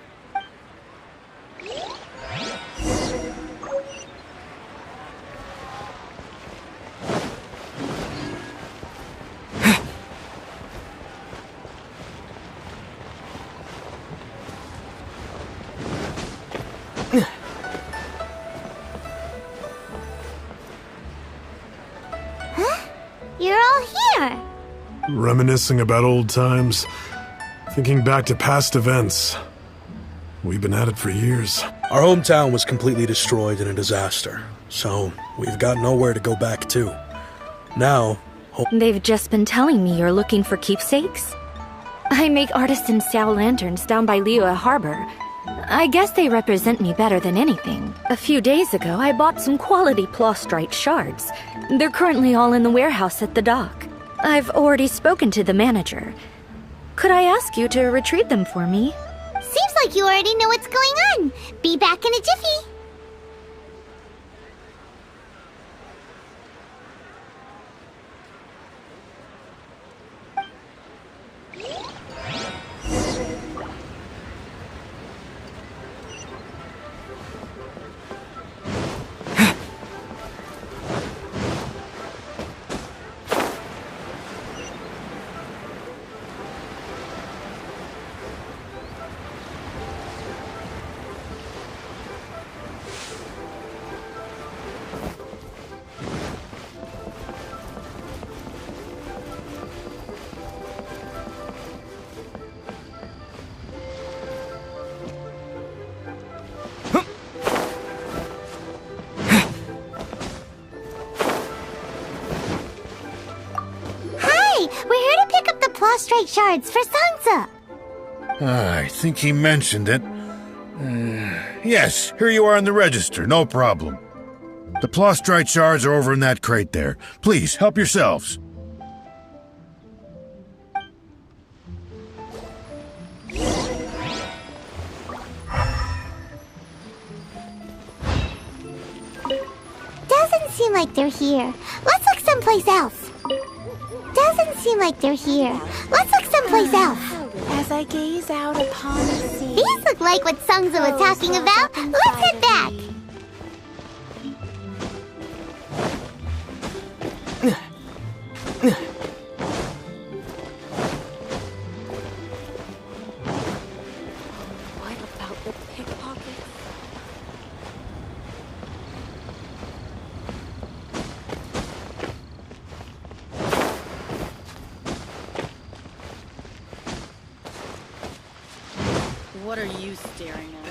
You're all here. Reminiscing about old times, thinking back to past events. We've been at it for years. Our hometown was completely destroyed in a disaster, so we've got nowhere to go back to. Now, They've just been telling me you're looking for keepsakes? I make artisan Xiao lanterns down by Liyue Harbor. I guess they represent me better than anything. A few days ago, I bought some quality plastrite shards. They're currently all in the warehouse at the dock. I've already spoken to the manager. Could I ask you to retrieve them for me? Seems like you already know what's going on. Be back in a jiffy. Prostrate shards for Sansa. I think he mentioned it. Yes, here you are in the register, no problem. The plastrite shards are over in that crate there. Please, help yourselves. Doesn't seem like they're here. Let's look someplace else. Doesn't seem like they're here. Let's look someplace else. As I gaze out upon the sea. These look like what Sungza was talking about. Let's head back. What about the pickpocket? What are you staring at?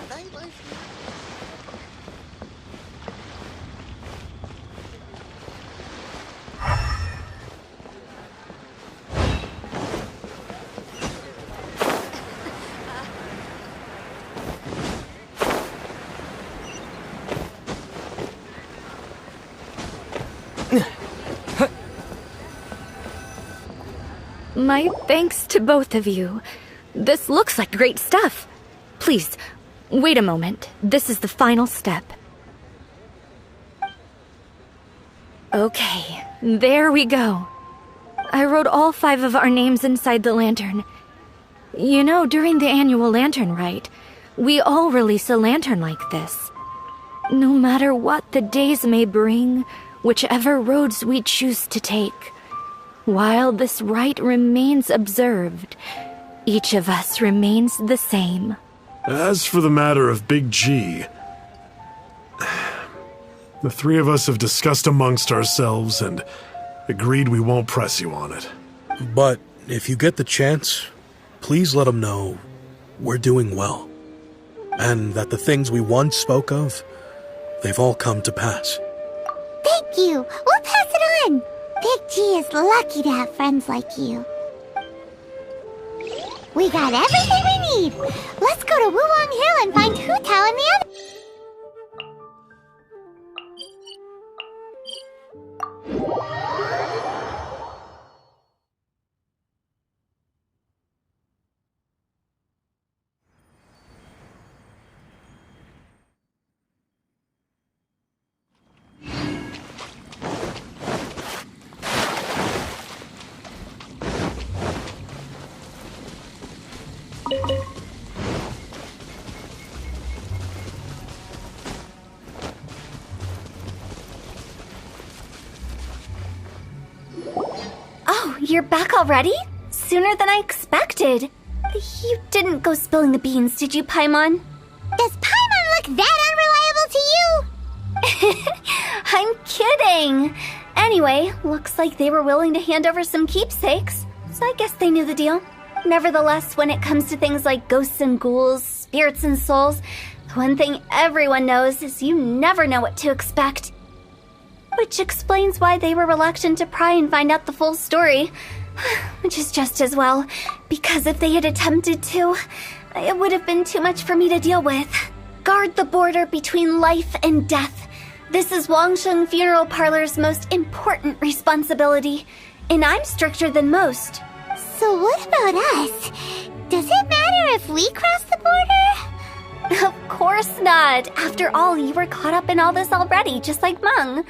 My thanks to both of you. This looks like great stuff. Please, wait a moment. This is the final step. Okay, there we go. I wrote all 5 of our names inside the lantern. You know, during the annual lantern rite, we all release a lantern like this. No matter what the days may bring, whichever roads we choose to take, while this rite remains observed, each of us remains the same. As for the matter of Big G, the 3 of us have discussed amongst ourselves and agreed we won't press you on it. But if you get the chance, please let them know we're doing well. And that the things we once spoke of, they've all come to pass. Thank you. We'll pass it on. Big G is lucky to have friends like you. We got everything we need. Let's go to Wulong Hill and find Hu Tao and the others. Oh, you're back already? Sooner than I expected. You didn't go spilling the beans, did you, Paimon? Does Paimon look that unreliable to you? I'm kidding. Anyway, looks like they were willing to hand over some keepsakes, so I guess they knew the deal. Nevertheless, when it comes to things like ghosts and ghouls, spirits and souls, the one thing everyone knows is you never know what to expect. Which explains why they were reluctant to pry and find out the full story. Which is just as well, because if they had attempted to, it would have been too much for me to deal with. Guard the border between life and death. This is Wangsheng Funeral Parlor's most important responsibility, and I'm stricter than most. So what about us? Does it matter if we cross the border? Of course not. After all, you were caught up in all this already, just like Meng.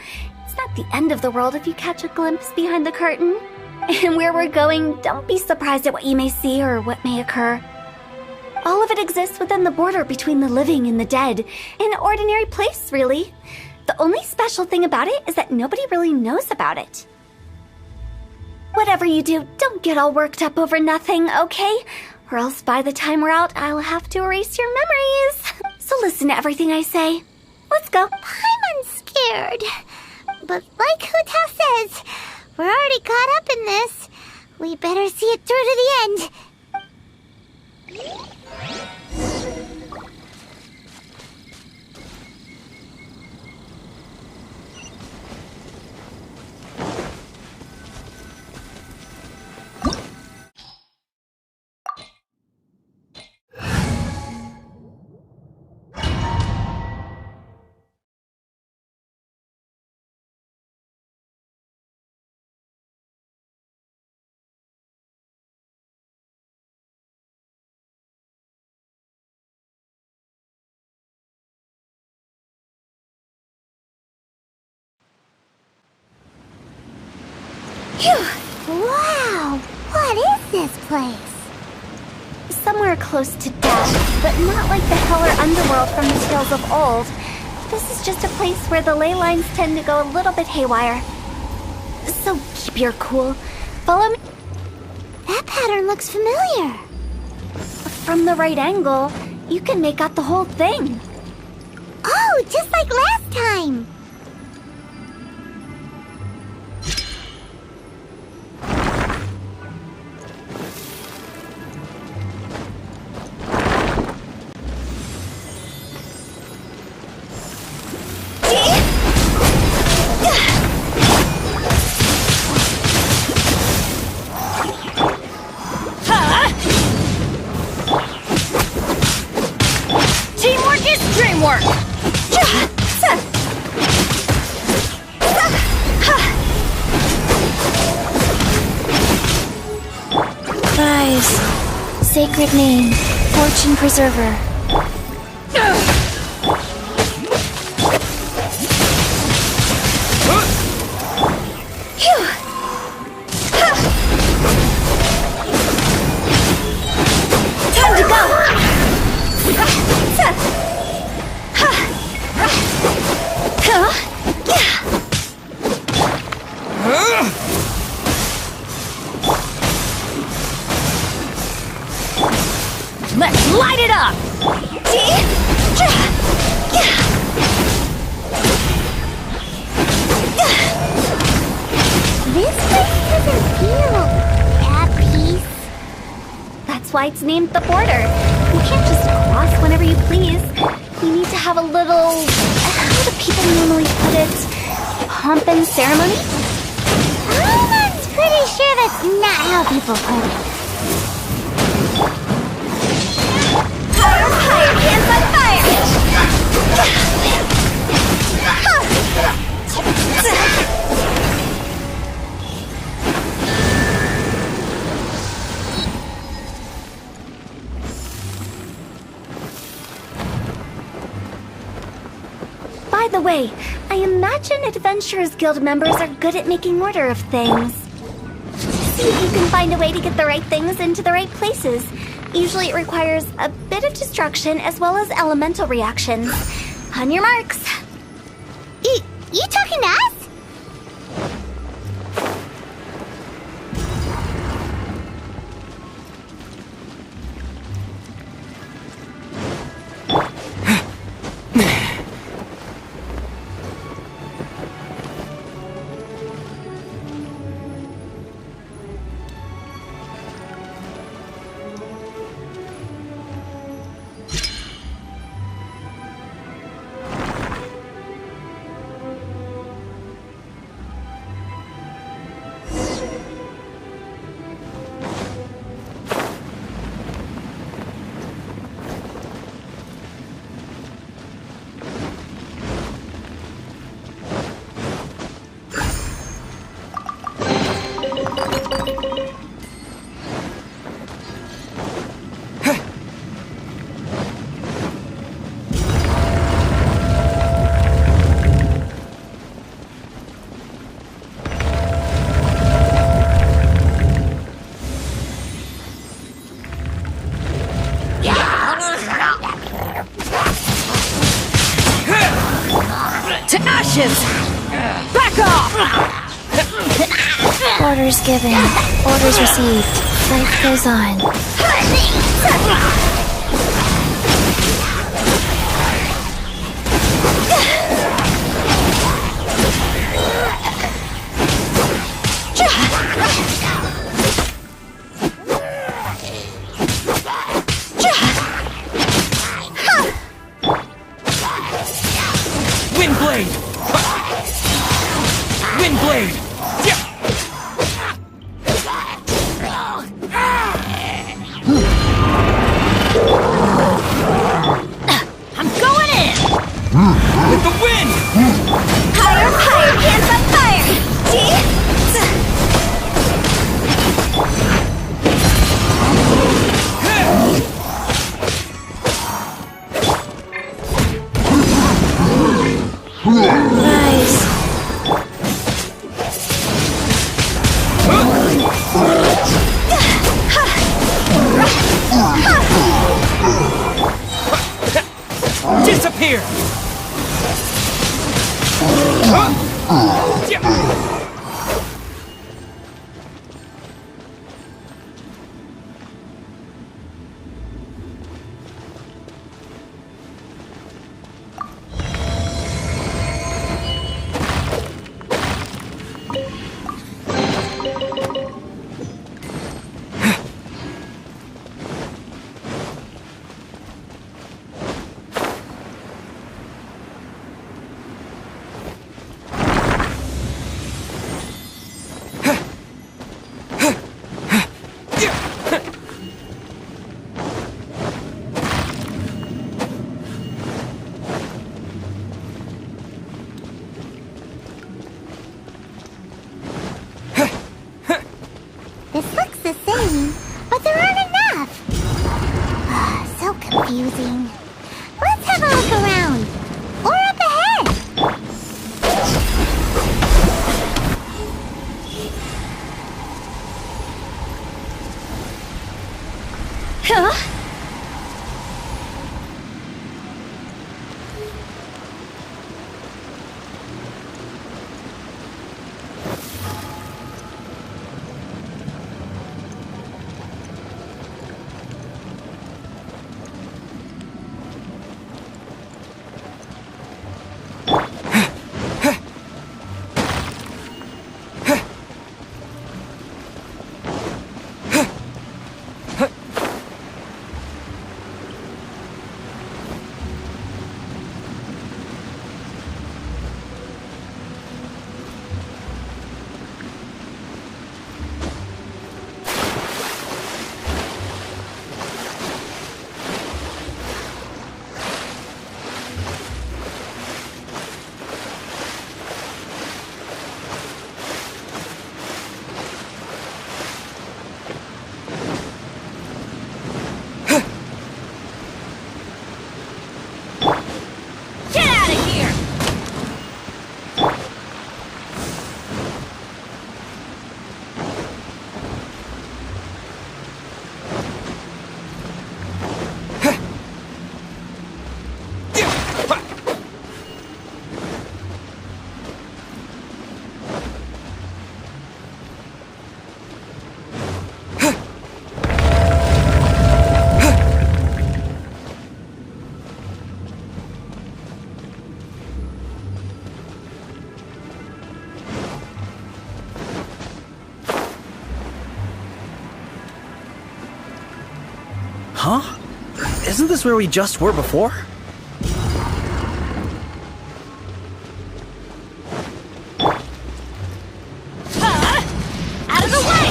It's not the end of the world if you catch a glimpse behind the curtain. And where we're going, don't be surprised at what you may see or what may occur. All of it exists within the border between the living and the dead. An ordinary place, really. The only special thing about it is that nobody really knows about it. Whatever you do, don't get all worked up over nothing, okay? Or else by the time we're out, I'll have to erase your memories. So listen to everything I say. Let's go. Paimon's scared. But like Hu Tao says, we're already caught up in this. We better see it through to the end. Wow! What is this place? Somewhere close to death, but not like the hell or underworld from the tales of old. This is just a place where the ley lines tend to go a little bit haywire. So keep your cool. Follow me. That pattern looks familiar. From the right angle, you can make out the whole thing. Oh, just like last time. Teamwork is sacred name, Fortune Preserver. Time to go! Let's light it up! This place doesn't feel at peace. That's why it's named the border. You can't just cross whenever you please. You need to have a little... how do people normally put it? Pomp and ceremony? I'm pretty sure that's not how people put it. Higher, hands on fire! By the way, I imagine Adventurers Guild members are good at making order of things. See if you can find a way to get the right things into the right places. Usually it requires a bit of destruction as well as elemental reactions. On your marks. You talking to us? To ashes! Back off! Orders given, orders received. Life goes on. Windblade! Windblade! I'm going in! With the wind! Higher, hands on fire! Rise. Disappear! Huh? Isn't this where we just were before? Out of the way!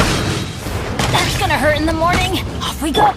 That's gonna hurt in the morning. Off we go.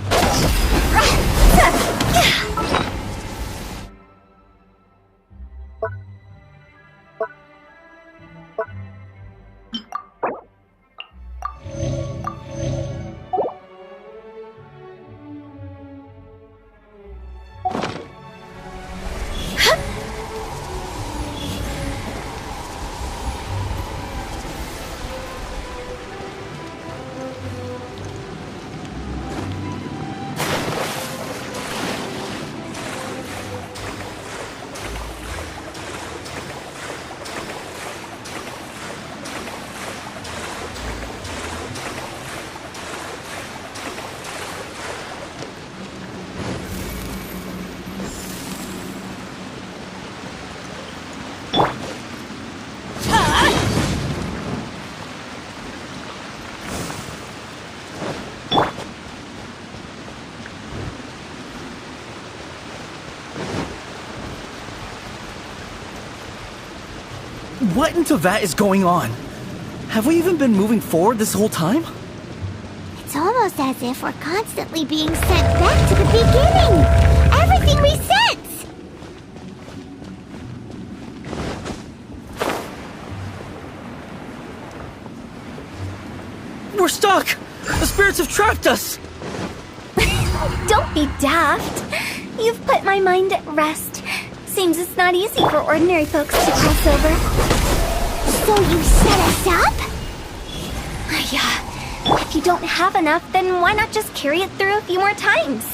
What into that is going on? Have we even been moving forward this whole time? It's almost as if we're constantly being sent back to the beginning. Everything resets. We're stuck! The spirits have trapped us! Don't be daft. You've put my mind at rest. Seems it's not easy for ordinary folks to cross over. So you set us up? Yeah. If you don't have enough, then why not just carry it through a few more times?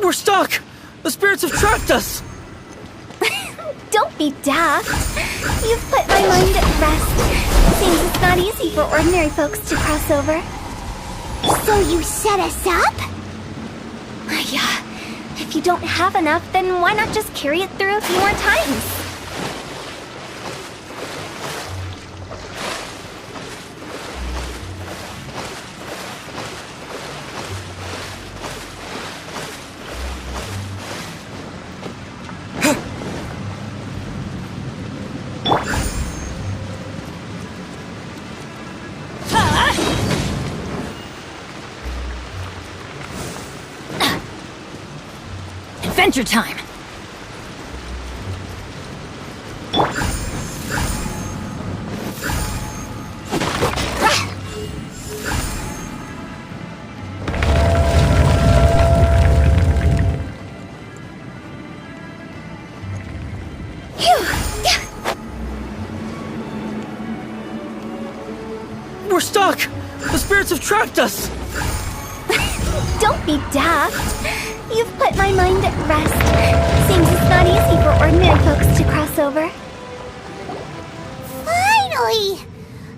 We're stuck! The spirits have trapped us! Don't be daft. You've put my mind at rest. Seems it's not easy for ordinary folks to cross over. So you set us up? Yeah. If you don't have enough, then why not just carry it through a few more times? Adventure time! We're stuck! The spirits have trapped us! Don't be daft. You've put my mind at rest. Seems it's not easy for ordinary folks to cross over. Finally!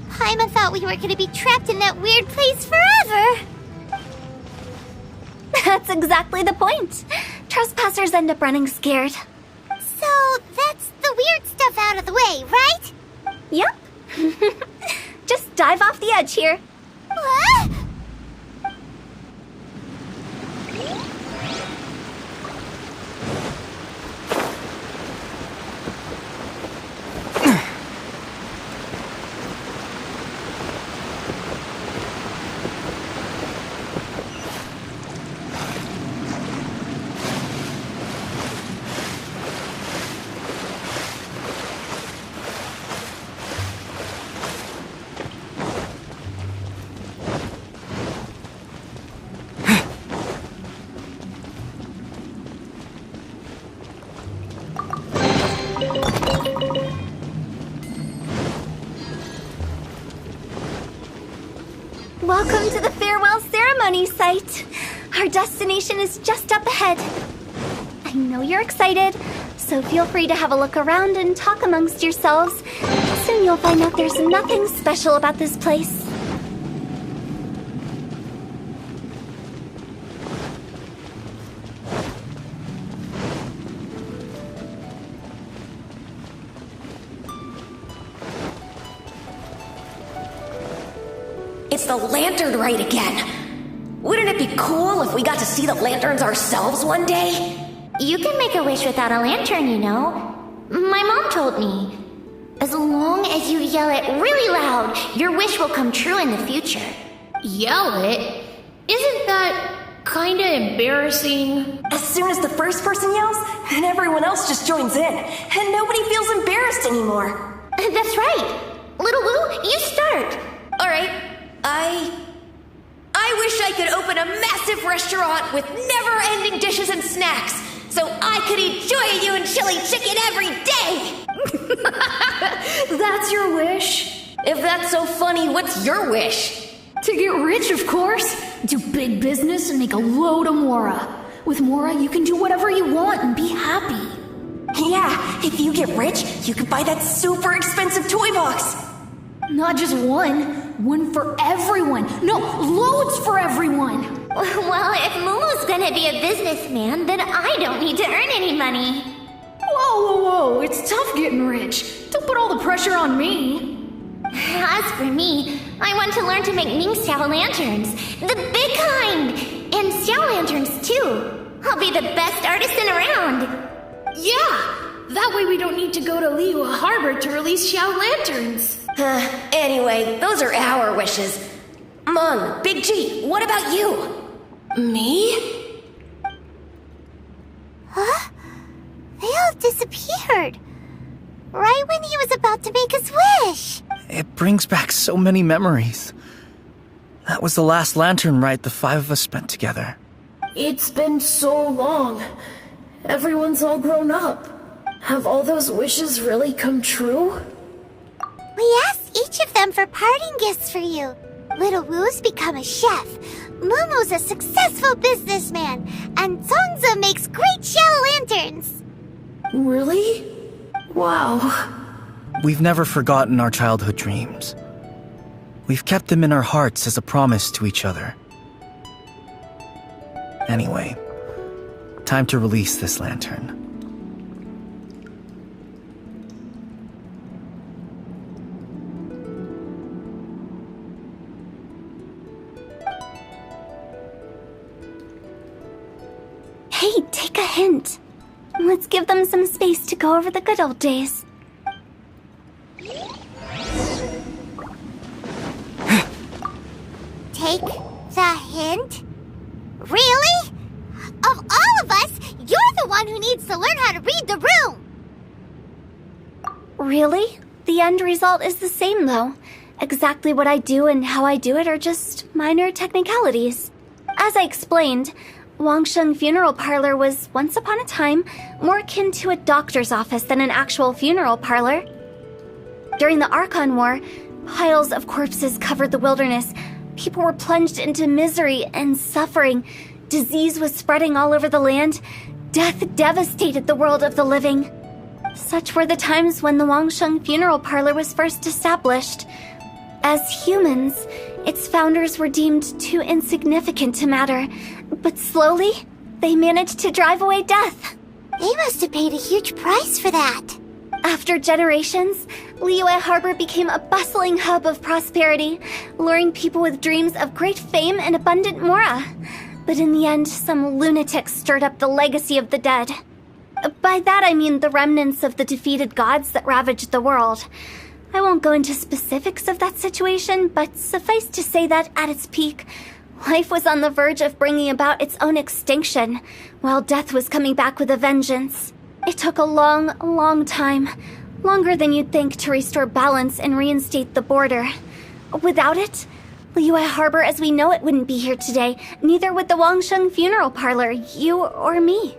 Paimon thought we were going to be trapped in that weird place forever. That's exactly the point. Trespassers end up running scared. So that's the weird stuff out of the way, right? Yep. Just dive off the edge here. What? Welcome to the farewell ceremony site. Our destination is just up ahead. I know you're excited, so feel free to have a look around and talk amongst yourselves. Soon you'll find out there's nothing special about this place. It's the lantern rite again. Wouldn't it be cool if we got to see the lanterns ourselves one day? You can make a wish without a lantern, you know. My mom told me. As long as you yell it really loud, your wish will come true in the future. Yell it? Isn't that kinda embarrassing? As soon as the first person yells, then everyone else just joins in, and nobody feels embarrassed anymore. That's right. Little Woo, you start. Alright, I wish I could open a massive restaurant with never-ending dishes and snacks, so I could eat joy and chili chicken every day! That's your wish? If that's so funny, what's your wish? To get rich, of course. Do big business and make a load of Mora. With Mora, you can do whatever you want and be happy. Yeah, if you get rich, you can buy that super expensive toy box. Not just one. One for everyone. No, loads for everyone. Well, if Momo's gonna be a businessman, then I don't need to earn any money. Whoa. It's tough getting rich. Don't put all the pressure on me. As for me, I want to learn to make Ming Xiao lanterns. The big kind! And Xiao lanterns, too. I'll be the best artisan around. Yeah! That way we don't need to go to Liyue Harbor to release Xiao lanterns. Anyway, those are our wishes. Mung, Big G, what about you? Me? Huh? They all disappeared. Right when he was about to make his wish. It brings back so many memories. That was the last lantern rite the five of us spent together. It's been so long. Everyone's all grown up. Have all those wishes really come true? We asked each of them for parting gifts for you. Little Woo's become a chef. Momo's a successful businessman. And Zongza makes great shell lanterns. Really? Wow. We've never forgotten our childhood dreams. We've kept them in our hearts as a promise to each other. Anyway, time to release this lantern. Hey, take a hint. Let's give them some space to go over the good old days. Take the hint? Really? Of all of us, you're the one who needs to learn how to read the room! Really? The end result is the same, though. Exactly what I do and how I do it are just minor technicalities. As I explained, Wangsheng Funeral Parlor was, once upon a time, more akin to a doctor's office than an actual funeral parlor. During the Archon War, piles of corpses covered the wilderness. People were plunged into misery and suffering. Disease was spreading all over the land. Death devastated the world of the living. Such were the times when the Wangsheng Funeral Parlor was first established. As humans, its founders were deemed too insignificant to matter, but slowly, they managed to drive away death. They must have paid a huge price for that. After generations, Liyue Harbor became a bustling hub of prosperity, luring people with dreams of great fame and abundant mora. But in the end, some lunatics stirred up the legacy of the dead. By that I mean the remnants of the defeated gods that ravaged the world. I won't go into specifics of that situation, but suffice to say that at its peak, life was on the verge of bringing about its own extinction, while death was coming back with a vengeance. It took a long time, longer than you'd think, to restore balance and reinstate the border. Without it, Liyue Harbor as we know it wouldn't be here today, neither would the Wangsheng Funeral Parlor, you or me.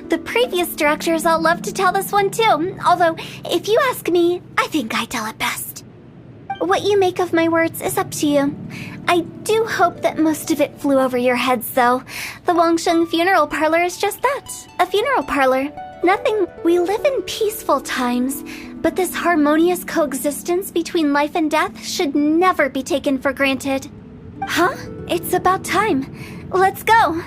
The previous directors all love to tell this one too, although, if you ask me, I think I tell it best. What you make of my words is up to you. I do hope that most of it flew over your heads, though. The Wangsheng Funeral Parlor is just that, a funeral parlor. Nothing. We live in peaceful times, but this harmonious coexistence between life and death should never be taken for granted. Huh? It's about time. Let's go.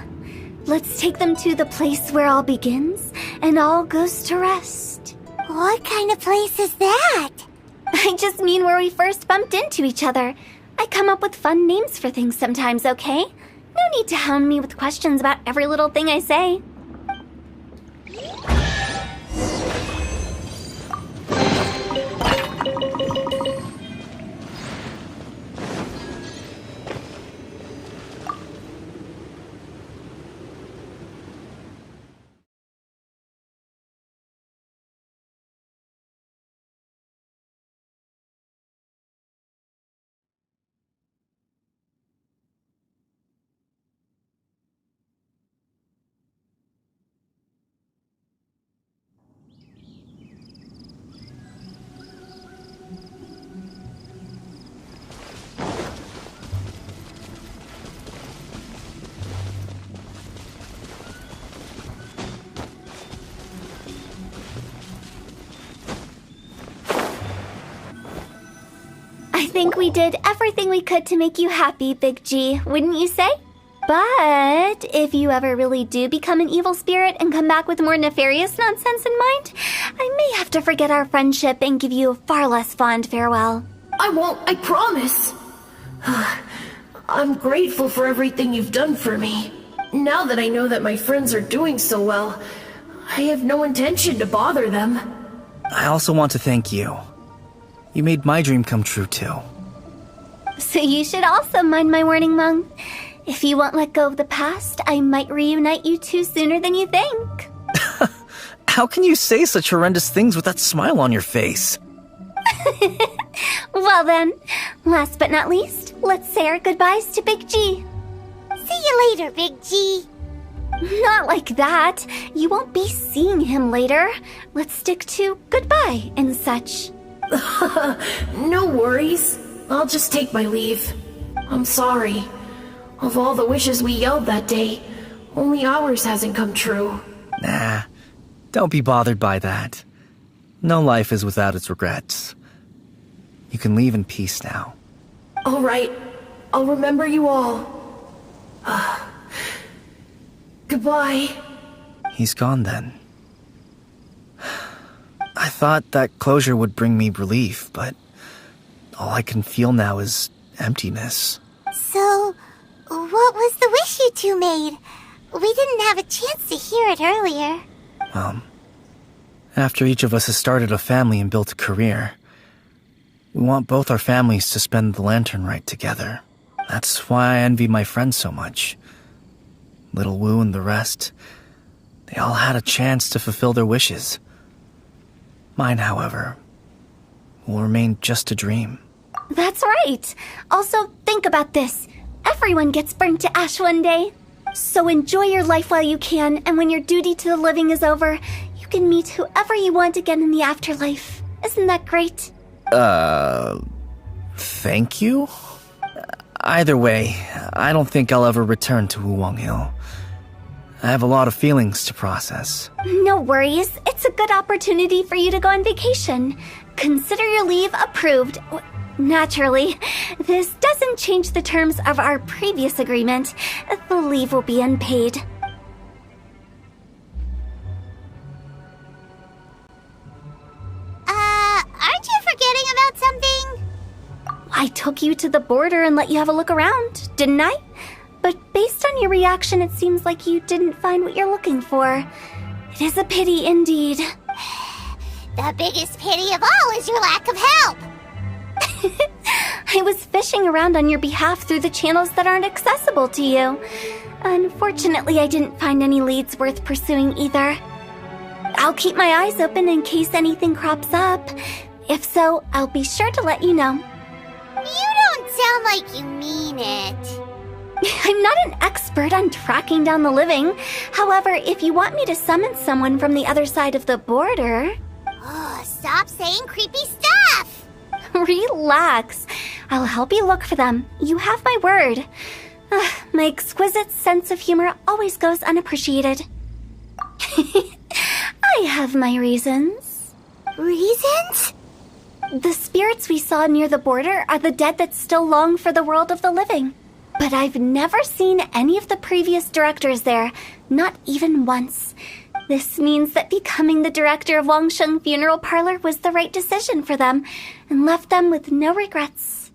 Let's take them to the place where all begins and all goes to rest. What kind of place is that? I just mean where we first bumped into each other. I come up with fun names for things sometimes, okay? No need to hound me with questions about every little thing I say. I think we did everything we could to make you happy, Big G, wouldn't you say? But if you ever really do become an evil spirit and come back with more nefarious nonsense in mind, I may have to forget our friendship and give you a far less fond farewell. I won't, I promise. I'm grateful for everything you've done for me. Now that I know that my friends are doing so well, I have no intention to bother them. I also want to thank you. You made my dream come true, too. So you should also mind my warning, Mung. If you won't let go of the past, I might reunite you two sooner than you think. How can you say such horrendous things with that smile on your face? Well then, last but not least, let's say our goodbyes to Big G. See you later, Big G. Not like that. You won't be seeing him later. Let's stick to goodbye and such. No worries. I'll just take my leave. I'm sorry. Of all the wishes we yelled that day, only ours hasn't come true. Nah, don't be bothered by that. No life is without its regrets. You can leave in peace now. All right. I'll remember you all. Goodbye. He's gone then. I thought that closure would bring me relief, but all I can feel now is emptiness. So, what was the wish you two made? We didn't have a chance to hear it earlier. After each of us has started a family and built a career, we want both our families to spend the lantern rite together. That's why I envy my friends so much. Little Wu and the rest, they all had a chance to fulfill their wishes. Mine, however, will remain just a dream. That's right. Also, think about this. Everyone gets burnt to ash one day. So enjoy your life while you can, and when your duty to the living is over, you can meet whoever you want again in the afterlife. Isn't that great? Thank you? Either way, I don't think I'll ever return to Wuwang Hill. I have a lot of feelings to process. No worries. It's a good opportunity for you to go on vacation. Consider your leave approved. Naturally, this doesn't change the terms of our previous agreement. The leave will be unpaid. Aren't you forgetting about something? I took you to the border and let you have a look around, didn't I? But based on your reaction, it seems like you didn't find what you're looking for. It is a pity indeed. The biggest pity of all is your lack of help. I was fishing around on your behalf through the channels that aren't accessible to you. Unfortunately, I didn't find any leads worth pursuing either. I'll keep my eyes open in case anything crops up. If so, I'll be sure to let you know. You don't sound like you mean it. I'm not an expert on tracking down the living. However, if you want me to summon someone from the other side of the border... Oh, stop saying creepy stuff! Relax. I'll help you look for them. You have my word. My exquisite sense of humor always goes unappreciated. I have my reasons. Reasons? The spirits we saw near the border are the dead that still long for the world of the living. But I've never seen any of the previous directors there, not even once. This means that becoming the director of Wangsheng Funeral Parlor was the right decision for them, and left them with no regrets.